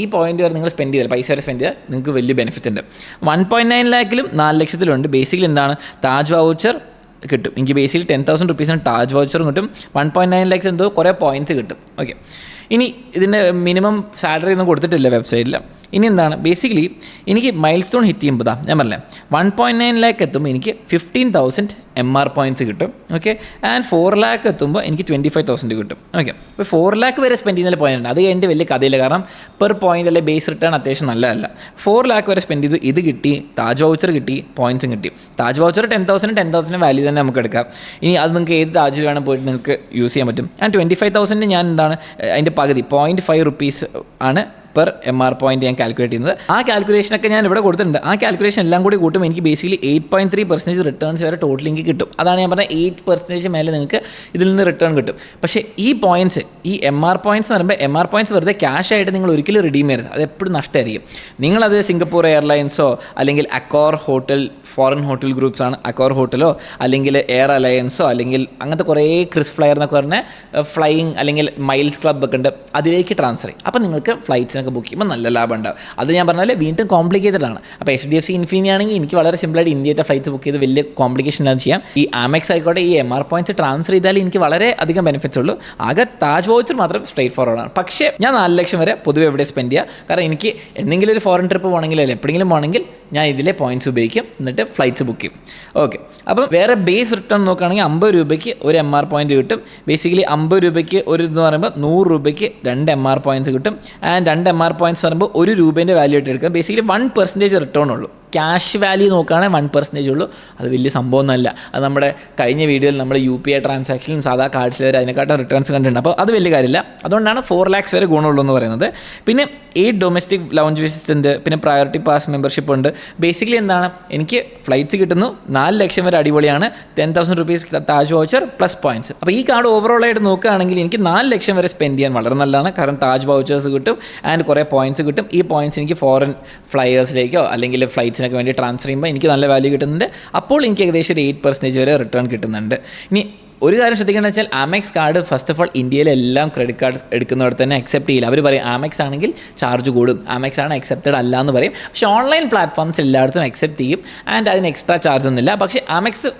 ഈ പോയിന്റ് വരെ നിങ്ങൾ സ്പെൻഡ് ചെയ്താൽ, പൈസ വരെ സ്പെൻഡ് ചെയ്താൽ നിങ്ങൾക്ക് വലിയ ബെനിഫിറ്റ് ഉണ്ട്. 1.9 ലാഖിലും 4 ലക്ഷത്തിലുണ്ട്. ബേസിക്കലി എന്താണ് താജ് വൗച്ചർ കിട്ടും. എനിക്ക് ബേസിക്കലി 10,000 റുപ്പീസിന് താജ് വൗച്ചറും കിട്ടും. 1.9 ലാക്സ് എന്തോ കുറേ പോയിൻറ്റ്സ് കിട്ടും. ഓക്കെ, ഇനി ഇതിൻ്റെ മിനിമം സാലറി ഒന്നും കൊടുത്തിട്ടില്ല വെബ്സൈറ്റിൽ. ഇനി എന്താണ് ബേസിക്കലി എനിക്ക് മൈൽ സ്റ്റോൺ ഹിറ്റ് ചെയ്യുമ്പോൾ ഞാൻ പറഞ്ഞില്ലേ 1.9 ലാക്ക് എത്തുമ്പോൾ എനിക്ക് 15,000 MR പോയിൻറ്റ്സ് കിട്ടും. ഓക്കെ, ആൻഡ് 4 ലാക്ക് എത്തുമ്പോൾ എനിക്ക് 25,000 കിട്ടും. ഓക്കെ, അപ്പോൾ 4 ലാക്ക് വരെ സ്പെൻഡ് ചെയ്യുന്നതിൽ പോയിന്റ് അത് കഴിഞ്ഞിട്ട് വലിയ കഥയില്ല. കാരണം പെർ പോയിന്റ് അല്ലെ ബേസ് റിട്ടേൺ അത്യാവശ്യം നല്ലതല്ല. 4 ലാക്ക് വരെ സ്പെൻഡ് ചെയ്തു, ഇത് കിട്ടി, താജ് വൗച്ചർ കിട്ടി, പോയിൻറ്റ്സും കിട്ടി. താജ് വൗച്ചർ 10,000 വാല്യൂ തന്നെ നമുക്ക് എടുക്കാം. ഇനി അത് നിങ്ങൾക്ക് ഏത് താജിൽ വേണം പോയിട്ട് നിങ്ങൾക്ക് യൂസ് ചെയ്യാൻ പറ്റും. ആൻഡ് 25,000 ഞാൻ എന്താണ് അതിൻ്റെ പകുതി 0.5 റുപ്പീസ് ആണ് പെർ MR പോയിന്റ് ഞാൻ കാൽക്കുലേറ്റ് ചെയ്യുന്നത്. ആ കാൽക്കുലേഷനൊക്കെ ഞാൻ ഇവിടെ കൊടുത്തിട്ടുണ്ട്. ആ കാൽക്കുലേഷൻ എല്ലാം കൂടി കൂട്ടുമ്പോൾ എനിക്ക് ബേസിക്കലി 8.3% റിട്ടേൺസ് വരെ ടോട്ടൽ എനിക്ക് കിട്ടും. അതാണ് ഞാൻ പറഞ്ഞത് 8% മേലെ നിങ്ങൾക്ക് ഇതിൽ നിന്ന് റിട്ടേൺ കിട്ടും. പക്ഷേ ഈ പോയിൻറ്റ്സ്, ഈ MR പോയിൻറ്റ്സ് എന്ന് പറയുമ്പോൾ MR പോയിൻറ്റ്സ് വെറുതെ ക്യാഷ് ആയിട്ട് നിങ്ങൾ ഒരിക്കലും റിഡീം ചെയ്യരുത്. അത് എപ്പോഴും നഷ്ടമായിരിക്കും. നിങ്ങളത് സിംഗപ്പൂർ എയർലൈൻസോ അല്ലെങ്കിൽ അക്കോർ ഹോട്ടൽ, ഫോറിൻ ഹോട്ടൽ ഗ്രൂപ്പ്സ് ആണ്, അക്കോർ ഹോട്ടലോ അല്ലെങ്കിൽ എയർ അലയൻസോ അല്ലെങ്കിൽ അങ്ങനത്തെ കുറേ ക്രിസ് ഫ്ലയർ എന്നൊക്കെ പറഞ്ഞ ഫ്ലൈയിങ് അല്ലെങ്കിൽ മൈൽസ് ക്ലബ് ഒക്കെ ഉണ്ട്, അതിലേക്ക് ട്രാൻസ്ഫർ ചെയ്യും. അപ്പോൾ നിങ്ങൾക്ക് ഫ്ലൈറ്റ്സിനൊക്കെ ബുക്ക് ചെയ്യുമ്പോൾ നല്ല ലാഭം ഉണ്ടാവും. അത് ഞാൻ പറഞ്ഞാൽ വീണ്ടും കോംപ്ലിക്കേറ്റഡ് ആണ്. അപ്പോൾ HDFC ഇൻഫിനി ആണെങ്കിൽ എനിക്ക് വളരെ സിമ്പിളായിട്ട് ഇന്ത്യത്തെ ഫ്ലൈറ്റ്സ് ബുക്ക് ചെയ്ത് വലിയ കോംപ്ലിക്കേഷൻ ഇല്ലാതെ ചെയ്യാം. ഈ ആമെക്സ് ആയിക്കോട്ടെ ഈ MR പോയിൻറ്റ്സ് ട്രാൻസ്ഫർ ചെയ്താൽ എനിക്ക് വളരെ അധികം ബെനിഫിറ്റ്സ് ഉള്ളൂ. ആകെ താജ് വൗച്ചർ മാത്രം സ്ട്രേറ്റ് ഫോർവേഡ് ആണ്. പക്ഷേ ഞാൻ 4 ലക്ഷം വരെ പൊതുവെ എവിടെ സ്പെൻഡ് ചെയ്യുക. കാരണം എനിക്ക് എന്തെങ്കിലും ഒരു ഫോറിൻ ട്രിപ്പ് പോകണമെങ്കിൽ അല്ലെങ്കിൽ എപ്പോഴെങ്കിലും പോകണമെങ്കിൽ ഞാൻ ഇതിലെ പോയിൻറ്റ്സ് ഉപയോഗിക്കും, എന്നിട്ട് ഫ്ലൈറ്റ്സ് ബുക്ക് ചെയ്യും. ഓക്കെ, അപ്പം വേറെ ബേസ് റിട്ടേൺ നോക്കുകയാണെങ്കിൽ 50 രൂപയ്ക്ക് ഒരു MR പോയിൻറ്റ് കിട്ടും. ബേസിക്കലി 50 രൂപയ്ക്ക് ഒരു ഇതെന്ന് പറയുമ്പോൾ 100 രൂപയ്ക്ക് 2 MR പോയിൻറ്റ്സ് കിട്ടും. ആൻഡ് 2 MR പോയിൻറ്റ്സ് പറയുമ്പോൾ 1 രൂപേൻ്റെ വാല്യൂ ആയിട്ട് എടുക്കാം. ബേസിക്കലി 1% റിട്ടേൺ ഉള്ളൂ. ക്യാഷ് വാല്യൂ നോക്കുകയാണെങ്കിൽ 1% ഉള്ളൂ. അത് വലിയ സംഭവമൊന്നുമല്ല. അത് നമ്മുടെ കഴിഞ്ഞ വീഡിയോയിൽ നമ്മൾ UPI ട്രാൻസാക്ഷനും സാധാ കാർഡ്സിൽ വരെ അതിനെക്കാട്ടും റിട്ടേൺസ് കണ്ടിട്ടുണ്ട്. അപ്പോൾ അത് വലിയ കാര്യമില്ല. അതുകൊണ്ടാണ് 4 lakhs വരെ ഗുണമുള്ളൂ എന്ന് പറയുന്നത്. പിന്നെ 8 ഡൊമസ്റ്റിക് ലൗഞ്ച് വിസിറ്റ്സ് ഉണ്ട്. പിന്നെ പ്രയോറിറ്റി പാസ് മെമ്പർഷിപ്പ് ഉണ്ട്. ബേസിക്കലി എന്താണ് എനിക്ക് ഫ്ലൈറ്റ്സ് കിട്ടുന്നു. 4 ലക്ഷം വരെ അടിപൊളിയാണ്. 10,000 rupees Taj voucher plus points. അപ്പോൾ ഈ കാർഡ് ഓവറോൾ ആയിട്ട് നോക്കുകയാണെങ്കിൽ എനിക്ക് 4 ലക്ഷം വരെ സ്പെൻഡ് ചെയ്യാൻ വളരെ നല്ലതാണ്. കാരണം താജ് വൗച്ചേഴ്സ് കിട്ടും ആൻഡ് കുറേ പോയിൻറ്റ്സ് കിട്ടും. ഈ പോയിൻറ്റ്സ് എനിക്ക് ഫോറിൻ ഫ്ലൈയേഴ്സിലേക്കോ അല്ലെങ്കിൽ ഫ്ലൈറ്റ്സിനൊക്കെ വേണ്ടി ട്രാൻസ്ഫർ ചെയ്യുമ്പോൾ എനിക്ക് നല്ല വാല്യൂ കിട്ടുന്നുണ്ട്. അപ്പോൾ എനിക്ക് ഏകദേശം 8% വരെ റിട്ടേൺ കിട്ടുന്നുണ്ട്. ഇനി ഒരു കാര്യം ശ്രദ്ധിക്കേണ്ടത് വെച്ചാൽ Amex card first of all ഇന്ത്യയിലെല്ലാം ക്രെഡിറ്റ് കാർഡ് എടുക്കുന്നവർ തന്നെ അക്സെപ്റ്റ് ചെയ്യില്ല. അവർ പറയും ആമെക്സ് ആണെങ്കിൽ ചാർജ് കൂടും, ആമെക്സ് ആണ് അക്സെപ്റ്റഡ് അല്ല എന്ന് പറയും. പക്ഷേ ഓൺലൈൻ പ്ലാറ്റ്ഫോംസ് എല്ലായിടത്തും അക്സെപ്റ്റ് ചെയ്യും ആൻഡ് അതിന് എക്സ്ട്രാ ചാർജ് ഒന്നുമില്ല. പക്ഷേ ആമെക്സ്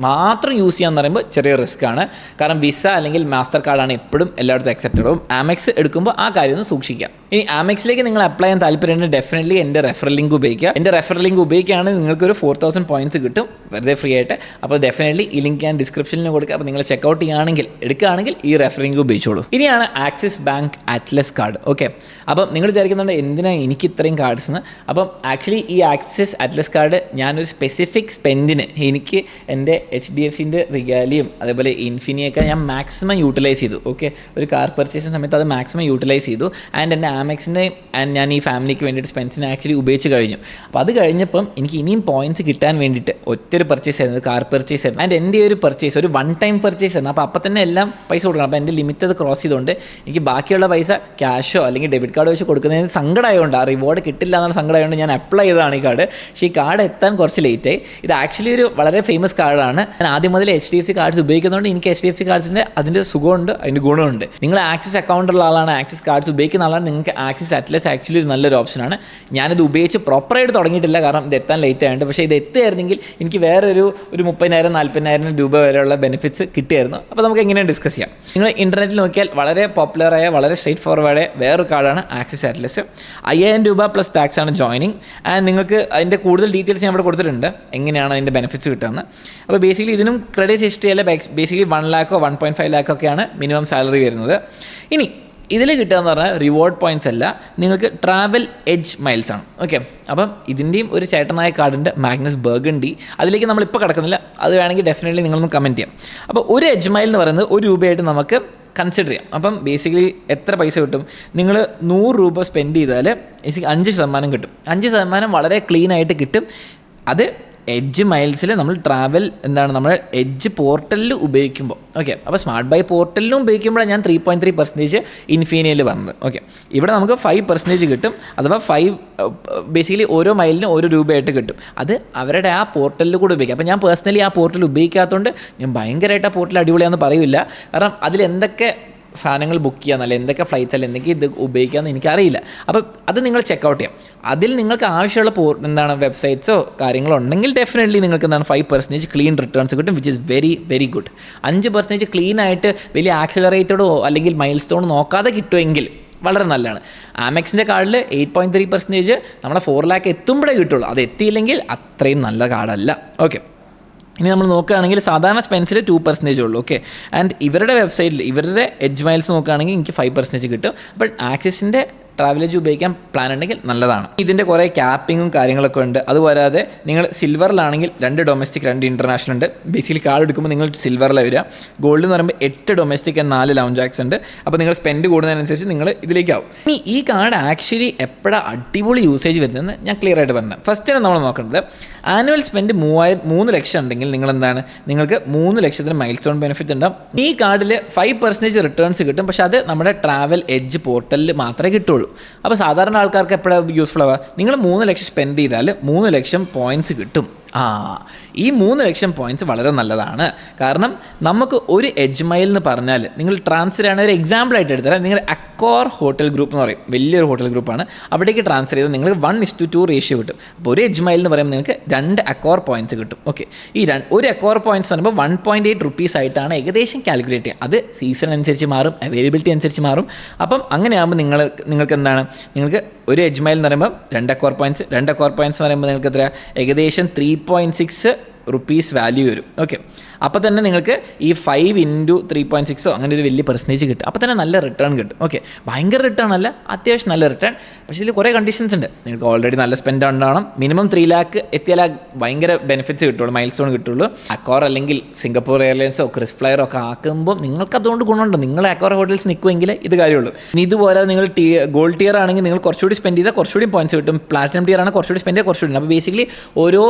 മാത്രം യൂസ് ചെയ്യാന്ന് പറയുമ്പോൾ ചെറിയ റിസ്ക് ആണ്. കാരണം വിസ അല്ലെങ്കിൽ മാസ്റ്റർ കാർഡാണ് എപ്പോഴും എല്ലായിടത്തും അക്സെപ്റ്റഡ്. ആമെക്സ് എടുക്കുമ്പോൾ ആ കാര്യം ഒന്ന് സൂക്ഷിക്കാം. ഇനി ആമെക്സിലേക്ക് നിങ്ങൾ അപ്ലൈ ചെയ്യാൻ താല്പര്യമുണ്ടെങ്കിൽ ഡെഫിനറ്റ്ലി എൻ്റെ റെഫറൽ ലിങ്ക് ഉപയോഗിക്കുക. എൻ്റെ റെഫറൽ ലിങ്ക് ഉപയോഗിക്കുകയാണെങ്കിൽ നിങ്ങൾക്കൊരു 4,000 പോയിൻറ്റ്സ് കിട്ടും വെറുതെ ഫ്രീ ആയിട്ട്. അപ്പോൾ ഡെഫിനറ്റ്ലി ഈ ലിങ്ക് ഞാൻ ഡിസ്ക്രിപ്ഷനിൽ കൊടുക്കുക. അപ്പോൾ നിങ്ങൾ ചെക്കൗട്ട് ചെയ്യുകയാണെങ്കിൽ എടുക്കുകയാണെങ്കിൽ ഈ റെഫറൽ ലിങ്ക് ഉപയോഗിച്ചോളൂ. ഇനിയാണ് Axis bank Atlas card. Okay, അപ്പം നിങ്ങൾ വിചാരിക്കുന്നുണ്ട് എന്തിനാണ് എനിക്ക് ഇത്രയും കാർഡ്സ് എന്ന്. അപ്പം ആക്ച്വലി ഈ ആക്സിസ് അറ്റ്ലസ് കാർഡ് ഞാനൊരു സ്പെസിഫിക് സ്പെൻഡിന് എനിക്ക് എൻ്റെ HDFCൻ്റെ റിഗാലിയും അതേപോലെ ഇൻഫിനിയൊക്കെ ഞാൻ മാക്സിമം യൂട്ടിലൈസ് ചെയ്തു. ഓക്കെ, ഒരു കാർ പർച്ചേസിന് സമയത്ത് അത് മാക്സിമം യൂട്ടിലൈസ് ചെയ്തു. ആൻഡ് എൻ്റെ ആമെക്സിൻ്റെ ആൻഡ് ഞാൻ ഈ ഫാമിലിക്ക് വേണ്ടിയിട്ട് സ്പെൻസിനെ ആക്ച്വലി ഉപയോഗിച്ച് കഴിഞ്ഞു. അപ്പോൾ അത് കഴിഞ്ഞപ്പം എനിക്ക് ഇനിയും പോയിൻറ്റ്സ് കിട്ടാൻ വേണ്ടിയിട്ട് ഒറ്റൊരു പർച്ചേസ് ആയിരുന്നു, കാർ പർച്ചേസ് ആയിരുന്നു. ആൻഡ് എൻ്റെ ഒരു പർച്ചേസ് ഒരു 1 ടൈം പർച്ചേസ് ആയിരുന്നു. അപ്പോൾ തന്നെ എല്ലാം പൈസ കൊടുക്കണം. അപ്പോൾ എൻ്റെ ലിമിറ്റ് അത് ക്രോസ് ചെയ്തുകൊണ്ട് എനിക്ക് ബാക്കിയുള്ള പൈസ ക്യാഷോ അല്ലെങ്കിൽ ഡെബിറ്റ് കാർഡ് വെച്ച് കൊടുക്കുന്നതിന് സങ്കടമായതുകൊണ്ട്, ആ റിവാർഡ് കിട്ടില്ല എന്നുള്ള സങ്കടമായതുകൊണ്ട് ഞാൻ അപ്ലൈ ചെയ്തതാണ് ഈ കാർഡ്. പക്ഷേ ഈ കാർഡ് എത്താൻ കുറച്ച് ലേറ്റായി. ഇത് ആക്ച്വലി ഒരു വളരെ ഫേമസ് കാർഡാണ്. ഞാൻ ആദ്യം മുതൽ HDFC കാർഡ്സ് ഉപയോഗിക്കുന്നതുകൊണ്ട് എനിക്ക് HDFC കാർഡ്സിൻ്റെ അതിൻ്റെ സുഖമുണ്ട്, അതിൻ്റെ ഗുണമുണ്ട്. നിങ്ങൾ ആക്സിസ് അക്കൗണ്ടുള്ള ആളാണ്, ആക്സിസ് കാർഡ്സ് ഉപയോഗിക്കുന്ന ആളാണ്, നിങ്ങൾക്ക് ആക്സിസ് അറ്റ്ലസ് ആക്ച്വലി ഒരു നല്ലൊരു ഓപ്ഷനാണ്. ഞാനിത് ഉപയോഗിച്ച് പ്രോപ്പറായിട്ട് തുടങ്ങിയിട്ടില്ല, കാരണം ഇത് എത്താൻ ലേറ്റ് ആയതുകൊണ്ട്. പക്ഷേ ഇത് എത്തുമായിരുന്നെങ്കിൽ എനിക്ക് വേറൊരു 30,000-40,000 രൂപ വരെയുള്ള ബെനിഫിറ്റ്സ് കിട്ടിയായിരുന്നു. അപ്പോൾ നമുക്ക് എങ്ങനെയാണ് ഡിസ്കസ് ചെയ്യാം. നിങ്ങൾ ഇൻ്റർനെറ്റിൽ നോക്കിയാൽ വളരെ പോപ്പുലറായ വളരെ സ്ട്രേറ്റ് ഫോർവേഡ് വേറൊരു കാർഡാണ് ആക്സിസ് അറ്റ്ലസ്. 5,000 രൂപ പ്ലസ് ടാക്സ് ആണ് ജോയിനിങ്. ആൻഡ് നിങ്ങൾക്ക് അതിൻ്റെ കൂടുതൽ ഡീറ്റെയിൽസ് ഞാൻ ഇവിടെ കൊടുത്തിട്ടുണ്ട്, എങ്ങനെയാണ് അതിൻ്റെ ബെനിഫിറ്റ്സ് കിട്ടുന്നത്. അപ്പോൾ ബേസിക്കലി ഇതിനും ക്രെഡിറ്റ് ഹിസ്റ്ററി അല്ല, ബേസിക്കലി 1 ലാഖോ 1.5 ലാഖോ ഒക്കെയാണ് മിനിമം സാലറി വരുന്നത്. ഇനി ഇതിൽ കിട്ടുകയെന്ന് പറഞ്ഞാൽ റിവാർഡ് പോയിൻറ്റ്സ് അല്ല, നിങ്ങൾക്ക് ട്രാവൽ എഡ്ജ് മൈൽസ് ആണ്. ഓക്കെ, അപ്പം ഇതിൻ്റെയും ഒരു ചേട്ടനായ കാർഡുണ്ട്, മാഗ്നസ് ബർഗണ്ടി. അതിലേക്ക് നമ്മളിപ്പോൾ കിടക്കുന്നില്ല, അത് വേണമെങ്കിൽ ഡെഫിനറ്റ്ലി നിങ്ങളൊന്ന് കമൻറ്റ് ചെയ്യാം. അപ്പോൾ ഒരു എഡ്ജ് മൈൽ എന്ന് പറയുന്നത് ₹1 നമുക്ക് കൺസിഡർ ചെയ്യാം. അപ്പം ബേസിക്കലി എത്ര പൈസ കിട്ടും? നിങ്ങൾ ₹100 സ്പെൻഡ് ചെയ്താൽ ബേസിക്കലി 5% കിട്ടും. 5% വളരെ ക്ലീൻ ആയിട്ട് കിട്ടും. അത് എഡ്ജ് മൈൽസിൽ നമ്മൾ ട്രാവൽ നമ്മൾ എഡ്ജ് പോർട്ടലിൽ ഉപയോഗിക്കുമ്പോൾ. ഓക്കെ, അപ്പോൾ സ്മാർട്ട് ബൈ പോർട്ടലിലും ഉപയോഗിക്കുമ്പോഴാണ് ഞാൻ 3.3% ഇൻഫിനിയിൽ പറഞ്ഞത്. ഓക്കെ, ഇവിടെ നമുക്ക് 5% കിട്ടും. അഥവാ 5 ബേസിക്കലി ഓരോ മൈലിനും ₹1 കിട്ടും. അത് അവരുടെ ആ പോർട്ടലിൽ കൂടെ ഉപയോഗിക്കാം. അപ്പോൾ ഞാൻ പേഴ്സണലി ആ പോർട്ടൽ ഉപയോഗിക്കാത്തതുകൊണ്ട് ഞാൻ ഭയങ്കരമായിട്ട് ആ പോർട്ടൽ അടിപൊളിയാണെന്ന് പറയില്ല. കാരണം അതിലെന്തൊക്കെ സാധനങ്ങൾ ബുക്ക് ചെയ്യാന്നല്ല, എന്തൊക്കെ ഫ്ലൈറ്റ്സ് അല്ല, എന്തൊക്കെ ഇത് ഉപയോഗിക്കാമെന്ന് എനിക്കറിയില്ല. അപ്പോൾ അത് നിങ്ങൾ ചെക്കൗട്ട് ചെയ്യാം. അതിൽ നിങ്ങൾക്ക് ആവശ്യമുള്ള വെബ്സൈറ്റ്സോ കാര്യങ്ങളോ ഉണ്ടെങ്കിൽ ഡെഫിനറ്റ്ലി നിങ്ങൾക്ക് 5% ക്ലീൻ റിട്ടേൺസ് കിട്ടും, which is very very good. 5% clean ആയിട്ട് വലിയ ആക്സിലറേറ്റഡോ അല്ലെങ്കിൽ മൈൽ സ്റ്റോൺ നോക്കാതെ കിട്ടുമെങ്കിൽ വളരെ നല്ലതാണ്. ആമെക്സിൻ്റെ കാർഡിൽ 8.3% നമ്മളെ 4 lakh എത്തുമ്പോഴേ കിട്ടുള്ളൂ. അത് എത്തിയില്ലെങ്കിൽ അത്രയും നല്ല കാർഡല്ല. ഓക്കെ, ഇനി നമ്മൾ നോക്കുകയാണെങ്കിൽ സാധാരണ സ്പെൻസിൽ 2% ഉള്ളൂ. ഓക്കെ, ആൻഡ് ഇവരുടെ വെബ്സൈറ്റിൽ ഇവരുടെ എഡ്ജ് മൈൽസ് നോക്കുകയാണെങ്കിൽ എനിക്ക് 5% കിട്ടും. ബട്ട് ആക്സിസിൻ്റെ ട്രാവലേജ് ഉപയോഗിക്കാൻ പ്ലാൻ ഉണ്ടെങ്കിൽ നല്ലതാണ്. ഇതിൻ്റെ കുറേ ക്യാപ്പിങ്ങും കാര്യങ്ങളൊക്കെ ഉണ്ട്. അതുപോരാതെ നിങ്ങൾ സിൽവറിലാണെങ്കിൽ 2 ഡൊമസ്റ്റിക് 2 ഇൻ്റർനാഷണൽ ഉണ്ട്. ബേസിക്കലി കാർഡ് എടുക്കുമ്പോൾ നിങ്ങൾ സിൽവറിലാണ് വരിക. ഗോൾഡ് എന്ന് പറയുമ്പോൾ 8 ഡൊമസ്റ്റിക് 4 ലൗഞ്ച് ആക്സ് ഉണ്ട്. അപ്പോൾ നിങ്ങൾ സ്പെൻഡ് കൂടുന്നതിനനുസരിച്ച് നിങ്ങൾ ഇതിലേക്കാവും. ഇനി ഈ കാർഡ് ആക്ച്വലി എപ്പോഴാണ് അടിപൊളി യൂസേജ് വരുന്നതെന്ന് ഞാൻ ക്ലിയർ ആയിട്ട് പറഞ്ഞു. ഫസ്റ്റ് തന്നെ നമ്മൾ നോക്കേണ്ടത് ആനുവൽ സ്പെൻഡ് 3 ലക്ഷം ഉണ്ടെങ്കിൽ നിങ്ങൾക്ക് 3 ലക്ഷത്തിന് മൈൽ സ്റ്റോൺ ബെനിഫിറ്റ് ഉണ്ടാവും. ഈ കാർഡിൽ 5% റിട്ടേൺസ് കിട്ടും. പക്ഷേ അത് നമ്മുടെ ട്രാവൽ എഡ്ജ് പോർട്ടലിൽ മാത്രമേ കിട്ടുള്ളൂ. അപ്പോൾ സാധാരണ ആൾക്കാർക്ക് എപ്പോഴാണ് യൂസ്ഫുൾ ആവുക? നിങ്ങൾ 3 ലക്ഷം സ്പെൻഡ് ചെയ്താൽ 3 ലക്ഷം പോയിൻറ്റ്സ് കിട്ടും. ഈ 3 ലക്ഷം പോയിൻറ്റ്സ് വളരെ നല്ലതാണ്. കാരണം നമുക്ക് ഒരു എഡ്ജ് മൈൽ എന്ന് പറഞ്ഞാൽ നിങ്ങൾ ട്രാൻസ്ഫർ ചെയ്യണ ഒരു എക്സാമ്പിളായിട്ട് എടുത്താൽ നിങ്ങൾ അക്കോർ ഹോട്ടൽ ഗ്രൂപ്പ് എന്ന് പറയും, വലിയൊരു ഹോട്ടൽ ഗ്രൂപ്പാണ്. അവിടേക്ക് ട്രാൻസ്ഫർ ചെയ്താൽ നിങ്ങൾക്ക് 1:2 റേഷ്യോ കിട്ടും. അപ്പോൾ ഒരു എഡ്ജ് മൈൽ എന്ന് പറയുമ്പോൾ നിങ്ങൾക്ക് 2 അക്കോർ പോയിൻറ്റ്സ് കിട്ടും. ഓക്കെ, ഈ ഒരു അക്കോർ പോയിൻറ്റ്സ് എന്ന് പറയുമ്പോൾ ₹1.8 ആയിട്ടാണ് ഏകദേശം കാൽക്കുലേറ്റ് ചെയ്യുക. അത് സീസൺ അനുസരിച്ച് മാറും, അവൈലബിലിറ്റി അനുസരിച്ച് മാറും. അപ്പം അങ്ങനെയാകുമ്പോൾ നിങ്ങൾക്ക് ഒരു എഡ്ജ് മൈൽ എന്ന് പറയുമ്പോൾ 2 അക്കോർ പോയിൻറ്റ്സ് എന്ന് പറയുമ്പോൾ നിങ്ങൾക്ക് എത്ര ഏകദേശം ₹3.6 വാല്യൂ വരും. ഓക്കെ, അപ്പോൾ തന്നെ നിങ്ങൾക്ക് ഈ 5 × 3.6 അങ്ങനെ ഒരു വലിയ പെർസെൻറ്റേജ് കിട്ടും. അപ്പോൾ തന്നെ നല്ല റിട്ടേൺ കിട്ടും. ഓക്കെ, ഭയങ്കര റിട്ടേൺ അല്ല, അത്യാവശ്യം നല്ല റിട്ടേൺ. പക്ഷേ ഇതിൽ കുറേ കണ്ടീഷൻസ് ഉണ്ട്. നിങ്ങൾക്ക് ഓൾറെഡി നല്ല സ്പെൻഡ് ഉണ്ടാവണം. മിനിമം 3 lakh എത്തിയാൽ ഭയങ്കര ബെനിഫിറ്റ്സ് കിട്ടുള്ളൂ, മൈൽ സ്റ്റോൺ കിട്ടുള്ളൂ. അക്കോർ അല്ലെങ്കിൽ സിംഗപ്പൂർ എയർലൈൻസോ ക്രിസ് ഫ്ലയറോ ഒക്കെ ആക്കുമ്പോൾ നിങ്ങൾക്ക് അതുകൊണ്ട് ഗുണമുണ്ട്. നിങ്ങൾ അക്കോർ ഹോട്ടൽസ് നിൽക്കുമെങ്കിൽ ഇത് കാര്യമുള്ളൂ. ഇനി ഇതുപോലെ നിങ്ങൾ ഗോൾഡ് ടിയർ ആണെങ്കിൽ നിങ്ങൾ കുറച്ചുകൂടി സ്പെൻഡ് ചെയ്താൽ കുറച്ചുകൂടി പോയിൻറ്റ്സ് കിട്ടും. പ്ലാറ്റിനം ടിയർ ആണെങ്കിൽ കുറച്ചുകൂടി സ്പെൻഡ് ചെയ്താൽ കുറച്ചുകൂടി. അപ്പോൾ ബേസിക്കലി ഓരോ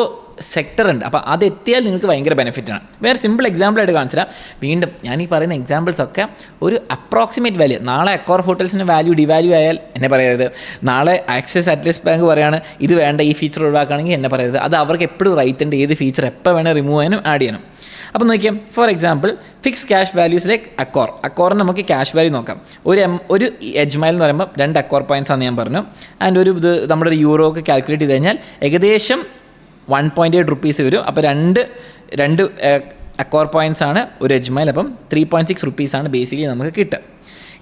സെക്ടർ ഉണ്ട്. അപ്പോൾ അത് എത്തിയാൽ നിങ്ങൾക്ക് ഭയങ്കര ബെനിഫിറ്റാണ്. വേറെ സിമ്പിൾ എക്സാമ്പിളായിട്ട് കാണിച്ചു തരാം. വീണ്ടും ഞാൻ ഈ പറയുന്ന എക്സാമ്പിൾസ് ഒക്കെ ഒരു അപ്രോക്സിമേറ്റ് വാല്യൂ. നാളെ അക്കോർ ഹോട്ടൽസിൻ്റെ വാല്യൂ ഡിവാല്യൂ ആയാൽ എന്നെ പറയരുത്. നാളെ ആക്സിസ് അറ്റ്ലസ് ബാങ്ക് പറയുകയാണ് ഇത് വേണ്ട, ഈ ഫീച്ചർ ഒഴിവാക്കുകയാണെങ്കിൽ എന്നെ പറയരുത്. അത് അവർക്ക് എപ്പോഴും റൈറ്റ് ഉണ്ട്, ഏത് ഫീച്ചർ എപ്പോൾ വേണേൽ റിമൂവ് ചെയ്യാനും ആഡ് ചെയ്യാനും. അപ്പോൾ നോക്കിയാൽ for example fix cash values like അക്കോറിന് നമുക്ക് ക്യാഷ് വാല്യൂ നോക്കാം. ഒരു എഡ്ജ് മൈൽ എന്ന് പറയുമ്പോൾ 2 അക്കോർ പോയിൻറ്റ്സ് ആണെന്ന് ഞാൻ പറഞ്ഞു. ആൻഡ് ഇത് നമ്മുടെ ഒരു യൂറോ ഒക്കെ കാൽക്കുലേറ്റ് ചെയ്ത് കഴിഞ്ഞാൽ ഏകദേശം ₹1.8 വരും. അപ്പോൾ രണ്ട് അക്കോർ പോയിൻറ്റ്സ് ആണ് ഒരു എഡ്ജ് മൈൽ. അപ്പം ₹3.6 ആണ് ബേസിക്കലി നമുക്ക് കിട്ടുക.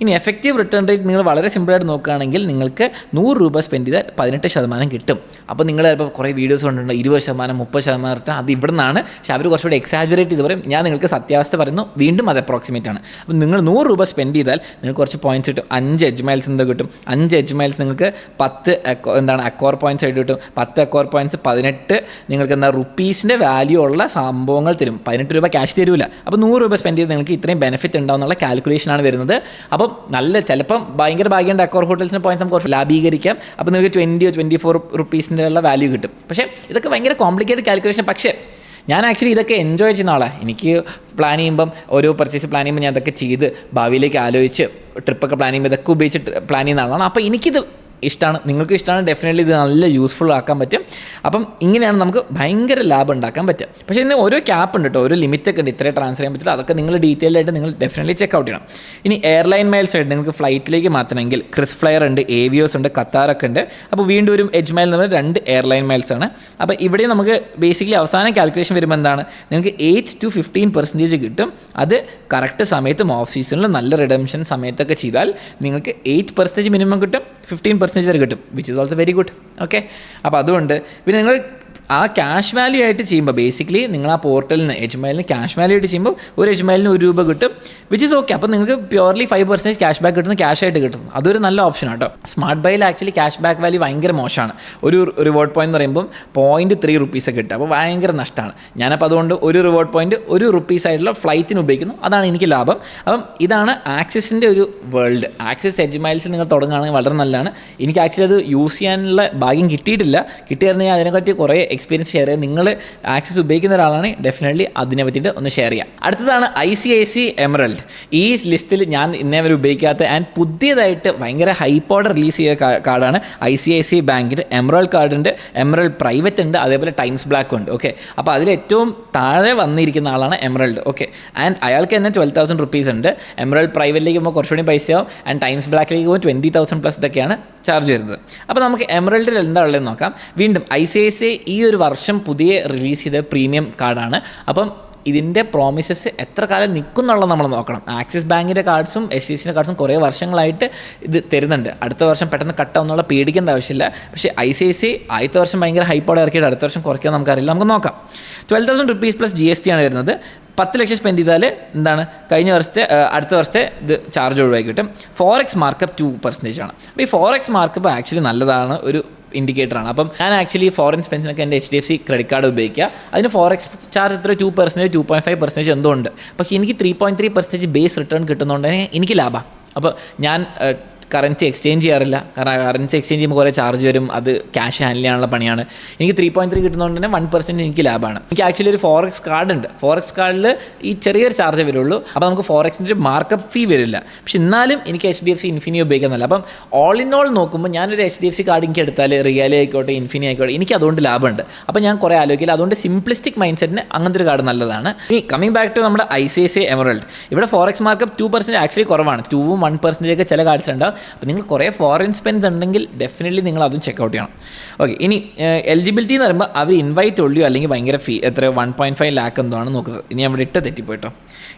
ഇനി എഫക്റ്റീവ് റിട്ടേൺ റേറ്റ് നിങ്ങൾ വളരെ സിമ്പിളായിട്ട് നോക്കുകയാണെങ്കിൽ നിങ്ങൾക്ക് ₹100 സ്പെൻഡ് ചെയ്താൽ 18% കിട്ടും. അപ്പോൾ നിങ്ങൾ ചിലപ്പോൾ കുറേ വീഡിയോസ് കണ്ടിട്ടുണ്ട് 20%, 30% റിട്ടേൺ. അത് ഇവിടെ നിന്നാണ്. പക്ഷേ അവർ കുറച്ചുകൂടി എക്സാജറേറ്റ് ചെയ്ത് പറയും. ഞാൻ നിങ്ങൾക്ക് സത്യാവസ്ഥ പറയുന്നു, വീണ്ടും അത് അപ്രോക്സിമേറ്റ് ആണ്. അപ്പോൾ നിങ്ങൾ ₹100 സ്പെൻഡ് ചെയ്താൽ നിങ്ങൾക്ക് കുറച്ച് പോയിൻറ്റ്സ് കിട്ടും. 5 എഡ്ജ് മൈൽസ് എന്താ കിട്ടും? 5 എഡ്ജ് മൈൽസ് നിങ്ങൾക്ക് 10 അക്കോർ പോയിൻറ്റ്സ് ആയിട്ട് കിട്ടും. 10 അക്കോർ പോയിൻറ്റ്സ് 18 നിങ്ങൾക്ക് റുപ്പീസിൻ്റെ വാല്യൂ ഉള്ള സംഭവങ്ങൾ തരും. ₹18 ക്യാഷ് തരില്ല. അപ്പോൾ ₹100 സ്പെൻഡ് ചെയ്ത് നിങ്ങൾക്ക് ഇത്രയും ബെനിഫിറ്റ് ഉണ്ടാവും എന്നുള്ള കാൽക്കുലേഷനാണ് വരുന്നത്. അപ്പം ചിലപ്പം ഭയങ്കര ഭാഗ്യമുണ്ട് അക്കോർ ഹോട്ടൽസിന് പോയിൻറ്റ്സ് നമുക്ക് കുറച്ച് ലാഭീകരിക്കാം. അപ്പോൾ നിങ്ങൾക്ക് 20 or 24 റുപ്പീസിൻ്റെ ഉള്ള വാല്യൂ കിട്ടും. പക്ഷേ ഇതൊക്കെ ഭയങ്കര കോംപ്ലിക്കേറ്റഡ് കാൽക്കുലേഷൻ. പക്ഷേ ഞാൻ ആക്ച്വലി ഇതൊക്കെ എൻജോയ് ചെയ്യുന്ന ആളാണ്. എനിക്ക് പ്ലാൻ ചെയ്യുമ്പം ഓരോ പർച്ചേസ് പ്ലാൻ ചെയ്യുമ്പോൾ ഞാൻ ഇതൊക്കെ ചെയ്ത് ഭാവിയിലേക്ക് ആലോചിച്ച് ട്രിപ്പൊക്കെ പ്ലാൻ ചെയ്യുമ്പോൾ ഇതൊക്കെ ഉപയോഗിച്ച് പ്ലാൻ ചെയ്യുന്ന ആളാണ്. അപ്പോൾ എനിക്കിത് ഇഷ്ടമാണ്, നിങ്ങൾക്ക് ഇഷ്ടമാണ്. ഡെഫിനറ്റ്ലി ഇത് നല്ല യൂസ്ഫുൾ ആക്കാൻ പറ്റും. അപ്പം ഇങ്ങനെയാണ് നമുക്ക് ഭയങ്കര ലാഭം ഉണ്ടാക്കാൻ പറ്റുക. പക്ഷേ ഇതിന് ഓരോ ക്യാപ്പ് ഉണ്ട് കേട്ടോ, ഓരോ ലിമിറ്റൊക്കെ ഉണ്ട്. ഇത്രയും ട്രാൻസ്ഫർ ചെയ്യാൻ പറ്റില്ല. അതൊക്കെ നിങ്ങൾ ഡീറ്റെയിൽഡ് ആയിട്ട് നിങ്ങൾ ഡെഫിനറ്റ്ലി ചെക്ക് ഔട്ട് ചെയ്യണം. ഇനി എയർലൈൻ മൈൽസ് ആയിട്ട് നിങ്ങൾക്ക് ഫ്ലൈറ്റിലേക്ക് മാറ്റണമെങ്കിൽ ക്രിസ് ഫ്ലയർ ഉണ്ട്, ഏവിയോസ് ഉണ്ട്, ഖത്താറൊക്കെ ഉണ്ട്. അപ്പോൾ വീണ്ടും ഒരു എഡ്ജ് മൈൽ എന്ന് പറഞ്ഞാൽ 2 എയർലൈൻ മൈൽസ് ആണ്. അപ്പോൾ ഇവിടെ നമുക്ക് ബേസിക്കലി അവസാനം കാൽക്കുലേഷൻ വരുമ്പോൾ എന്താണ്, നിങ്ങൾക്ക് 8 to 15% കിട്ടും. അത് കറക്റ്റ് സമയത്തും ഓഫ് സീസണിൽ നല്ല റിഡംഷൻ സമയത്തൊക്കെ ചെയ്താൽ നിങ്ങൾക്ക് 8% മിനിമം കിട്ടും, 15% വരെ കിട്ടും, which is also very good. Okay, അപ്പോൾ അതുകൊണ്ട് പിന്നെ നിങ്ങൾ ആ ക്യാഷ് വാല്യൂ ആയിട്ട് ചെയ്യുമ്പോൾ ബേസിക്കലി നിങ്ങൾ ആ പോർട്ടലിൽ നിന്ന് എജ്മൈലിന് ക്യാഷ് വാല്യൂ ആയിട്ട് ചെയ്യുമ്പോൾ ഒരു എജ്മൈലിന് ₹1 കിട്ടും, വിച്ച് ഇസ് ഓക്കെ. അപ്പോൾ നിങ്ങൾക്ക് പ്യുവർലി 5% ക്യാഷ് ബാക്ക് കിട്ടുന്നു, ക്യാഷ് ആയിട്ട് കിട്ടുന്നു. അതൊരു നല്ല ഓപ്ഷനാണ് കേട്ടോ. സ്മാർട്ട് ബൈയിൽ ആക്ച്വലി ക്യാഷ് ബാക്ക് വാല്യൂ ഭയങ്കര മോശമാണ്. ഒരു റിവാർഡ് പോയിന്റ് എന്ന് പറയുമ്പോൾ 0.3 റുപ്പീസ് കിട്ടുക, അപ്പോൾ ഭയങ്കര നഷ്ടമാണ്. ഞാനപ്പോൾ അതുകൊണ്ട് ഒരു റിവാർഡ് പോയിന്റ് ₹1 ആയിട്ടുള്ള ഫ്ലൈറ്റിന് ഉപയോഗിക്കുന്നു, അതാണ് എനിക്ക് ലാഭം. അപ്പം ഇതാണ് ആക്സിസിൻ്റെ ഒരു വേൾഡ്. ആക്സിസ് എജ്മൈൽസ് നിങ്ങൾ തുടങ്ങുകയാണെങ്കിൽ വളരെ നല്ലതാണ്. എനിക്ക് ആക്ച്വലി അത് യൂസ് ചെയ്യാനുള്ള ഭാഗ്യം കിട്ടിയിട്ടില്ല. കിട്ടിയിരുന്നെങ്കിൽ അതിനെപ്പറ്റി കുറേ എക്സ്പീരിയൻസ് ഷെയർ ചെയ്യുക. നിങ്ങൾ ആക്സിസ് ഉപയോഗിക്കുന്ന ഒരാളാണെങ്കിൽ ഡെഫിനറ്റ്ലി അതിനെ പറ്റിയിട്ട് ഒന്ന് ഷെയർ ചെയ്യാം. അടുത്തതാണ് ICICI എമറൽഡ്. ഈ ലിസ്റ്റിൽ ഞാൻ ഇന്നേ വരെ ഉപയോഗിക്കാത്ത ആൻഡ് പുതിയതായിട്ട് ഭയങ്കര ഹൈപ്പോടെ റിലീസ് ചെയ്ത കാർഡാണ് ICICI ബാങ്കിൻ്റെ എമറൽഡ് കാർഡുണ്ട്, എമറൽഡ് പ്രൈവറ്റ് ഉണ്ട്, അതേപോലെ ടൈംസ് ബ്ലാക്ക് ഉണ്ട്. ഓക്കെ, അപ്പോൾ അതിൽ ഏറ്റവും താഴെ വന്നിരിക്കുന്ന ആളാണ് എമറൽഡ്. ഓക്കെ, ആൻഡ് അയാൾക്ക് തന്നെ 12,000 റുപ്പീസ് ഉണ്ട്. എമറൽഡ് പ്രൈവറ്റിലേക്ക് പോകുമ്പോൾ കുറച്ചുകൂടി പൈസയാവും, ആൻഡ് ടൈംസ് ബ്ലാക്കിലേക്ക് പോകുമ്പോൾ 20,000 പ്ലസ് ഇതൊക്കെയാണ് ചാർജ് വരുന്നത്. അപ്പോൾ നമുക്ക് എമറൽഡിൽ എന്താ ഉള്ളതെന്ന് നോക്കാം. വീണ്ടും ICICI ഈ ഒരു വർഷം പുതിയ റിലീസ് ചെയ്ത പ്രീമിയം കാർഡാണ്. അപ്പം ഇതിൻ്റെ പ്രോമിസസ് എത്ര കാലം നിൽക്കും എന്നുള്ളത് നമ്മൾ നോക്കണം. ആക്സിസ് ബാങ്കിൻ്റെ കാർഡ്സും HDFCൻ്റെ കാർഡ്സും കുറേ വർഷങ്ങളായിട്ട് ഇത് തരുന്നുണ്ട്. അടുത്ത വർഷം പെട്ടെന്ന് കട്ടാവുന്നുള്ള പേടിക്കേണ്ട ആവശ്യമില്ല. പക്ഷേ ICICI ആദ്യത്തെ വർഷം ഭയങ്കര ഹൈപ്പോടെ ഇറക്കിയിട്ട് അടുത്ത വർഷം കുറയ്ക്കാൻ നമുക്കറിയില്ല. നമുക്ക് നോക്കാം. 12,000 റുപ്പീസ് പ്ലസ് GST ആണ് വരുന്നത്. 10 ലക്ഷം സ്പെൻഡ് ചെയ്താൽ എന്താണ് അടുത്ത വർഷത്തെ ഇത് ചാർജ് ഒഴിവാക്കി കിട്ടും. ഫോറക്സ് മാർക്കപ്പ് 2% ആണ്. അപ്പോൾ ഈ ഫോറക്സ് മാർക്കപ്പ് ആക്ച്വലി നല്ലതാണ്, ഒരു ഇൻഡിക്കേറ്ററാണ്. അപ്പം ഞാൻ ആക്ച്വലി ഫോറിൻ എക്സ്പെൻസിനൊക്കെ എൻ്റെ HDFC ക്രെഡിറ്റ് കാർഡ് ഉപയോഗിക്കുക. അതിന് ഫോറക്സ് ചാർജ് എത്ര 2%, 2.5% എന്തോ ഉണ്ട്. പക്ഷേ എനിക്ക് 3.3% ബേസ് റിട്ടേൺ കിട്ടുന്നതുകൊണ്ട് തന്നെ എനിക്ക് ലാഭം. അപ്പോൾ ഞാൻ കറൻസി എക്സ്ചേഞ്ച് ചെയ്യാറില്ല. കാരണം കറൻസി എക്സ്ചേഞ്ച് ചെയ്യുമ്പോൾ കുറേ ചാർജ് വരും, അത് ക്യാഷ് ഹാൻഡിൽ ചെയ്യാനുള്ള പണിയാണ്. എനിക്ക് 3.3 കിട്ടുന്നതുകൊണ്ട് തന്നെ 1% എനിക്ക് ലാഭമാണ്. എനിക്ക് ആക്ച്വലി ഒരു ഫോറക്സ് കാർഡ് ഉണ്ട്. ഫോറക്സ് കാർഡിൽ ഈ ചെറിയൊരു ചാർജ് വരുള്ളൂ. അപ്പോൾ നമുക്ക് ഫോറക്സിൻ്റെ മാർക്കപ്പ് ഫീ വരില്ല. പക്ഷെ എന്നാലും എനിക്ക് HDFC ഇൻഫിനി ഉപയോഗിക്കുന്നില്ല. അപ്പം ഓൾ ഇൻ ഓൾ നോക്കുമ്പോൾ ഞാനൊരു HDFC കാർഡ് എനിക്ക് എടുത്താൽ റിയലി ആയിക്കോട്ടെ ഇൻഫിനി ആയിക്കോട്ടെ എനിക്ക് അതുകൊണ്ട് ലാഭമുണ്ട്. അപ്പോൾ ഞാൻ കുറേ ആലോചിക്കില്ല. അതുകൊണ്ട് സിംപ്ലിസ്റ്റിക് മൈൻഡ് സെറ്റിന് അങ്ങനത്തെ ഒരു കാർഡ് നല്ലതാണ്. ഇനി കമ്മിങ് ബാക്ക് ടു നമ്മുടെ ICICI എമറൽഡ്, ഇവിടെ ഫോറക്സ് മാർക്കപ്പ് 2% ആക്ച്വലി കുറവാണ്. 2ഉം 1% ചില കാർഡ്സ് ഉണ്ടാവും. അപ്പോൾ നിങ്ങൾ കുറേ ഫോറിൻ സ്പെൻസ് ഉണ്ടെങ്കിൽ ഡെഫിനറ്റ്ലി നിങ്ങൾ അതും ചെക്കൗട്ട് ചെയ്യണം. ഓക്കെ, ഇനി എലിജിബിലിറ്റി എന്ന് പറയുമ്പോൾ അവർ ഇൻവൈറ്റ് ഉള്ളിയോ അല്ലെങ്കിൽ ഭയങ്കര ഫീ എത്ര 1.5 ലാക്ക് എന്താണ് നോക്കുന്നത്. ഇനി അവിടെ തെറ്റിപ്പോയിട്ടോ.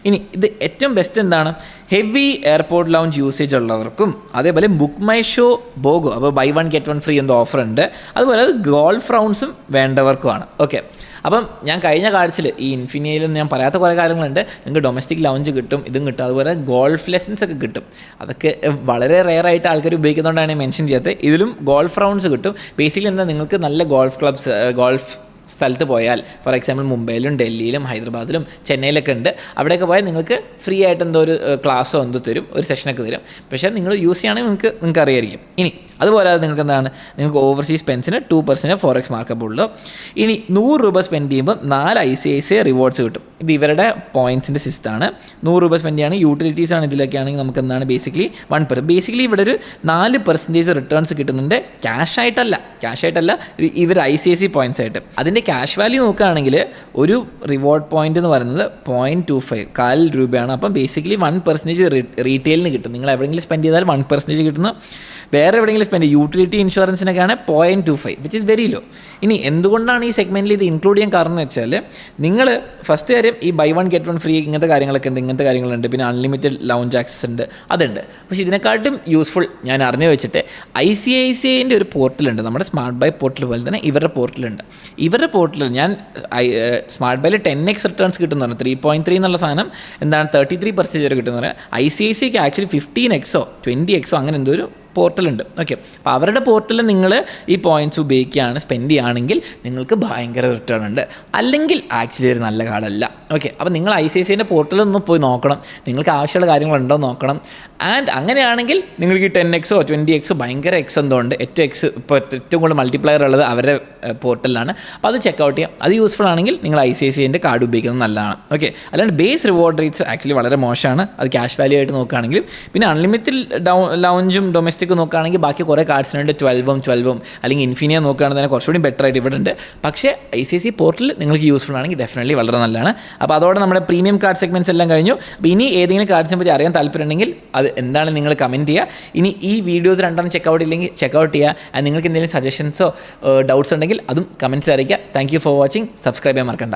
ഇനി ഇത് ഏറ്റവും ബെസ്റ്റ് എന്താണ്, ഹെവി എയർപോർട്ട് ലൗഞ്ച് യൂസേജ് ഉള്ളവർക്കും അതേപോലെ ബുക്ക് മൈ ഷോ ബോഗോ, അപ്പോൾ ബൈ 1 get 1 ഫ്രീ എന്തോ ഓഫർ ഉണ്ട്. അതുപോലെ അത് ഗോൾഫ് റൗണ്ട്സും വേണ്ടവർക്കുമാണ്. ഓക്കെ, അപ്പം ഞാൻ കഴിഞ്ഞ കാഴ്ചയിൽ ഈ ഇൻഫിനിയിലും ഞാൻ പറയാത്ത കുറേ കാര്യങ്ങളുണ്ട്. നിങ്ങൾക്ക് ഡൊമസ്റ്റിക് ലൗഞ്ച് കിട്ടും, ഇതും കിട്ടും, അതുപോലെ ഗോൾഫ് ലെസൺസ് ഒക്കെ കിട്ടും. അതൊക്കെ വളരെ റെയർ ആയിട്ട് ആൾക്കാർ ഉപയോഗിക്കുന്നതുകൊണ്ടാണ് മെൻഷൻ ചെയ്യാത്തത്. ഇതിലും ഗോൾഫ് റൗണ്ട്സ് കിട്ടും. ബേസിക്കലി എന്താ, നിങ്ങൾക്ക് നല്ല ഗോൾഫ് ക്ലബ്സ് ഗോൾഫ് സ്ഥലത്ത് പോയാൽ, ഫോർ എക്സാമ്പിൾ മുംബൈയിലും ഡൽഹിയിലും ഹൈദരാബാദിലും ചെന്നൈയിലൊക്കെ ഉണ്ട്. അവിടെയൊക്കെ പോയാൽ നിങ്ങൾക്ക് ഫ്രീ ആയിട്ട് എന്തോ ഒരു ക്ലാസ്സോ എന്തോ തരും, ഒരു സെഷനൊക്കെ തരും. പക്ഷേ നിങ്ങൾ യൂസ് ചെയ്യുകയാണെങ്കിൽ നിങ്ങൾക്ക് അറിയായിരിക്കും. ഇനി അതുപോലെ നിങ്ങൾക്ക് എന്താണ്, നിങ്ങൾക്ക് ഓവർസീസ് സ്പെൻസിന് 2% ഫോറക്സ് മാർക്കപ്പ് ഉള്ളൂ. ഇനി 100 രൂപ സ്പെൻഡ് ചെയ്യുമ്പോൾ 4 ICICI റിവാർഡ്സ് കിട്ടും. ഇത് ഇവരുടെ പോയിൻറ്റ്സിൻ്റെ സിസ്റ്റമാണ്. 100 രൂപ സ്പെൻഡ് ചെയ്യുകയാണെങ്കിൽ യൂട്ടിലിറ്റീസ് ആണ്, ഇതിലൊക്കെ ആണെങ്കിൽ നമുക്ക് എന്താണ് ബേസിക്കലി 1%. ബേസിക്കലി ഇവിടെ ഒരു 4% റിട്ടേൺസ് കിട്ടുന്നുണ്ട്. ക്യാഷ് ആയിട്ടല്ല ഇവർ ICICI പോയിൻറ്റ്സ് ആയിട്ട്. അതിൻ്റെ ക്യാഷ് വാല്യൂ നോക്കുകയാണെങ്കിൽ ഒരു റിവാർഡ് പോയിൻ്റ് എന്ന് പറയുന്നത് 0.25 4 രൂപയാണ്. അപ്പം ബേസിക്കലി 1% റീറ്റെയിലിന് കിട്ടും. നിങ്ങൾ എവിടെയെങ്കിലും സ്പെൻഡ് ചെയ്താൽ 1% കിട്ടുന്നു. വേറെ എവിടെയെങ്കിലും സ്പെൻഡ് യൂട്ടിലിറ്റി ഇൻഷുറൻസിനൊക്കെയാണ് 0.25 വിച്ച് ഇസ് വെരി ലോ. ഇനി എന്തുകൊണ്ടാണ് ഈ സെഗ്മെൻറ്റിൽ ഇത് ഇൻക്ലൂഡ് ചെയ്യാൻ കാരണം എന്ന് വെച്ചാൽ, നിങ്ങൾ ഫസ്റ്റ് കാര്യം ഈ ബൈ 1 get 1 ഫ്രീ ഇങ്ങനത്തെ കാര്യങ്ങളുണ്ട്. പിന്നെ അൺലിമിറ്റഡ് ലൗഞ്ച് ആക്സസ് ഉണ്ട്, അതുണ്ട്. പക്ഷേ ഇതിനെക്കാട്ടും യൂസ്ഫുൾ ഞാൻ അറിഞ്ഞു വെച്ചിട്ട് ICICIൻ്റെ ഒരു പോർട്ടലുണ്ട്, നമ്മുടെ സ്മാർട്ട് ബൈ പോർട്ടൽ പോലെ തന്നെ ഇവരുടെ പോർട്ടലുണ്ട്. ഇവരുടെ പോർട്ടലിൽ ഞാൻ സ്മാർട്ട് ബൈയിൽ 10x റിട്ടേൺസ് കിട്ടുന്നതാണ്. 3.3 എന്നുള്ള സാധനം എന്താണ് 33% വരെ കിട്ടുന്നത്. ICICIക്ക് ആക്ച്വലി 15x 20x അങ്ങനെ എന്തോ ഒരു പോർട്ടലുണ്ട്. ഓക്കെ, അപ്പോൾ അവരുടെ പോർട്ടലിൽ നിങ്ങൾ ഈ പോയിൻറ്റ്സ് ഉപയോഗിക്കുകയാണ്, സ്പെൻഡ് ചെയ്യുകയാണെങ്കിൽ നിങ്ങൾക്ക് ഭയങ്കര റിട്ടേൺ ഉണ്ട്. അല്ലെങ്കിൽ ആക്ച്വലി ഒരു നല്ല കാർഡല്ല. ഓക്കെ, അപ്പോൾ നിങ്ങൾ ICICIൻ്റെ പോർട്ടലൊന്ന് പോയി നോക്കണം, നിങ്ങൾക്ക് ആവശ്യമുള്ള കാര്യങ്ങളുണ്ടോ നോക്കണം. ആൻഡ് അങ്ങനെയാണെങ്കിൽ നിങ്ങൾക്ക് ഈ 10x 20x ഭയങ്കര എക്സ് എന്തോ ഉണ്ട്. ഇപ്പോൾ ഏറ്റവും കൂടുതൽ മൾട്ടിപ്ലയർ ഉള്ളത് അവരുടെ പോർട്ടലിലാണ്. അപ്പോൾ അത് ചെക്കൗട്ട് ചെയ്യാം. അത് യൂസ്ഫുൾ ആണെങ്കിൽ നിങ്ങൾ ICICIൻ്റെ കാർഡ് ഉപയോഗിക്കുന്നത് നല്ലതാണ്. ഓക്കെ, അല്ലാണ്ട് ബേസ് റിവാർഡ് റേറ്റ്സ് ആക്ച്വലി വളരെ മോശമാണ്. അത് ക്യാഷ് വാല്യൂ ആയിട്ട് നോക്കുകയാണെങ്കിലും. പിന്നെ അൺലിമിറ്റഡ് ലൗഞ്ചും ഡൊമസ്റ്റിക് നോക്കുകയാണെങ്കിൽ ബാക്കി കുറേ കാർഡ്സിനുണ്ട്. 12ഉം അല്ലെങ്കിൽ ഇൻഫിനിയ നോക്കുകയാണെങ്കിൽ തന്നെ കുറച്ചുകൂടി ബെറ്റർ ആയിട്ട് ഇവിടെ ഉണ്ട്. പക്ഷേ ICICI പോർട്ടൽ നിങ്ങൾക്ക് യൂസ്ഫുൾ ആണെങ്കിൽ ഡെഫിനറ്റ്ലി വളരെ നല്ലതാണ്. അപ്പോൾ അതോടെ നമ്മുടെ പ്രീമിയം കാർഡ് സെഗ്മെൻറ്റ്സ് എല്ലാം കഴിഞ്ഞു. അപ്പോൾ ഇനി ഏതെങ്കിലും കാർഡ്സിനെ പറ്റി അറിയാൻ താല്പര്യമുണ്ടെങ്കിൽ അത് എന്താണ് നിങ്ങൾ കമൻറ്റ് ചെയ്യുക. ഇനി ഈ വീഡിയോസ് രണ്ടെണ്ണം ചെക്കൗട്ട് ചെയ്യുക. നിങ്ങൾക്ക് എന്തെങ്കിലും സജഷൻസോ ഡൗട്ട്സ് ഉണ്ടെങ്കിൽ അതും കമൻറ്റ്സ് അറിയിക്കുക. Thank you for watching. Subscribe ചെയ്യാൻ മറക്കണ്ട.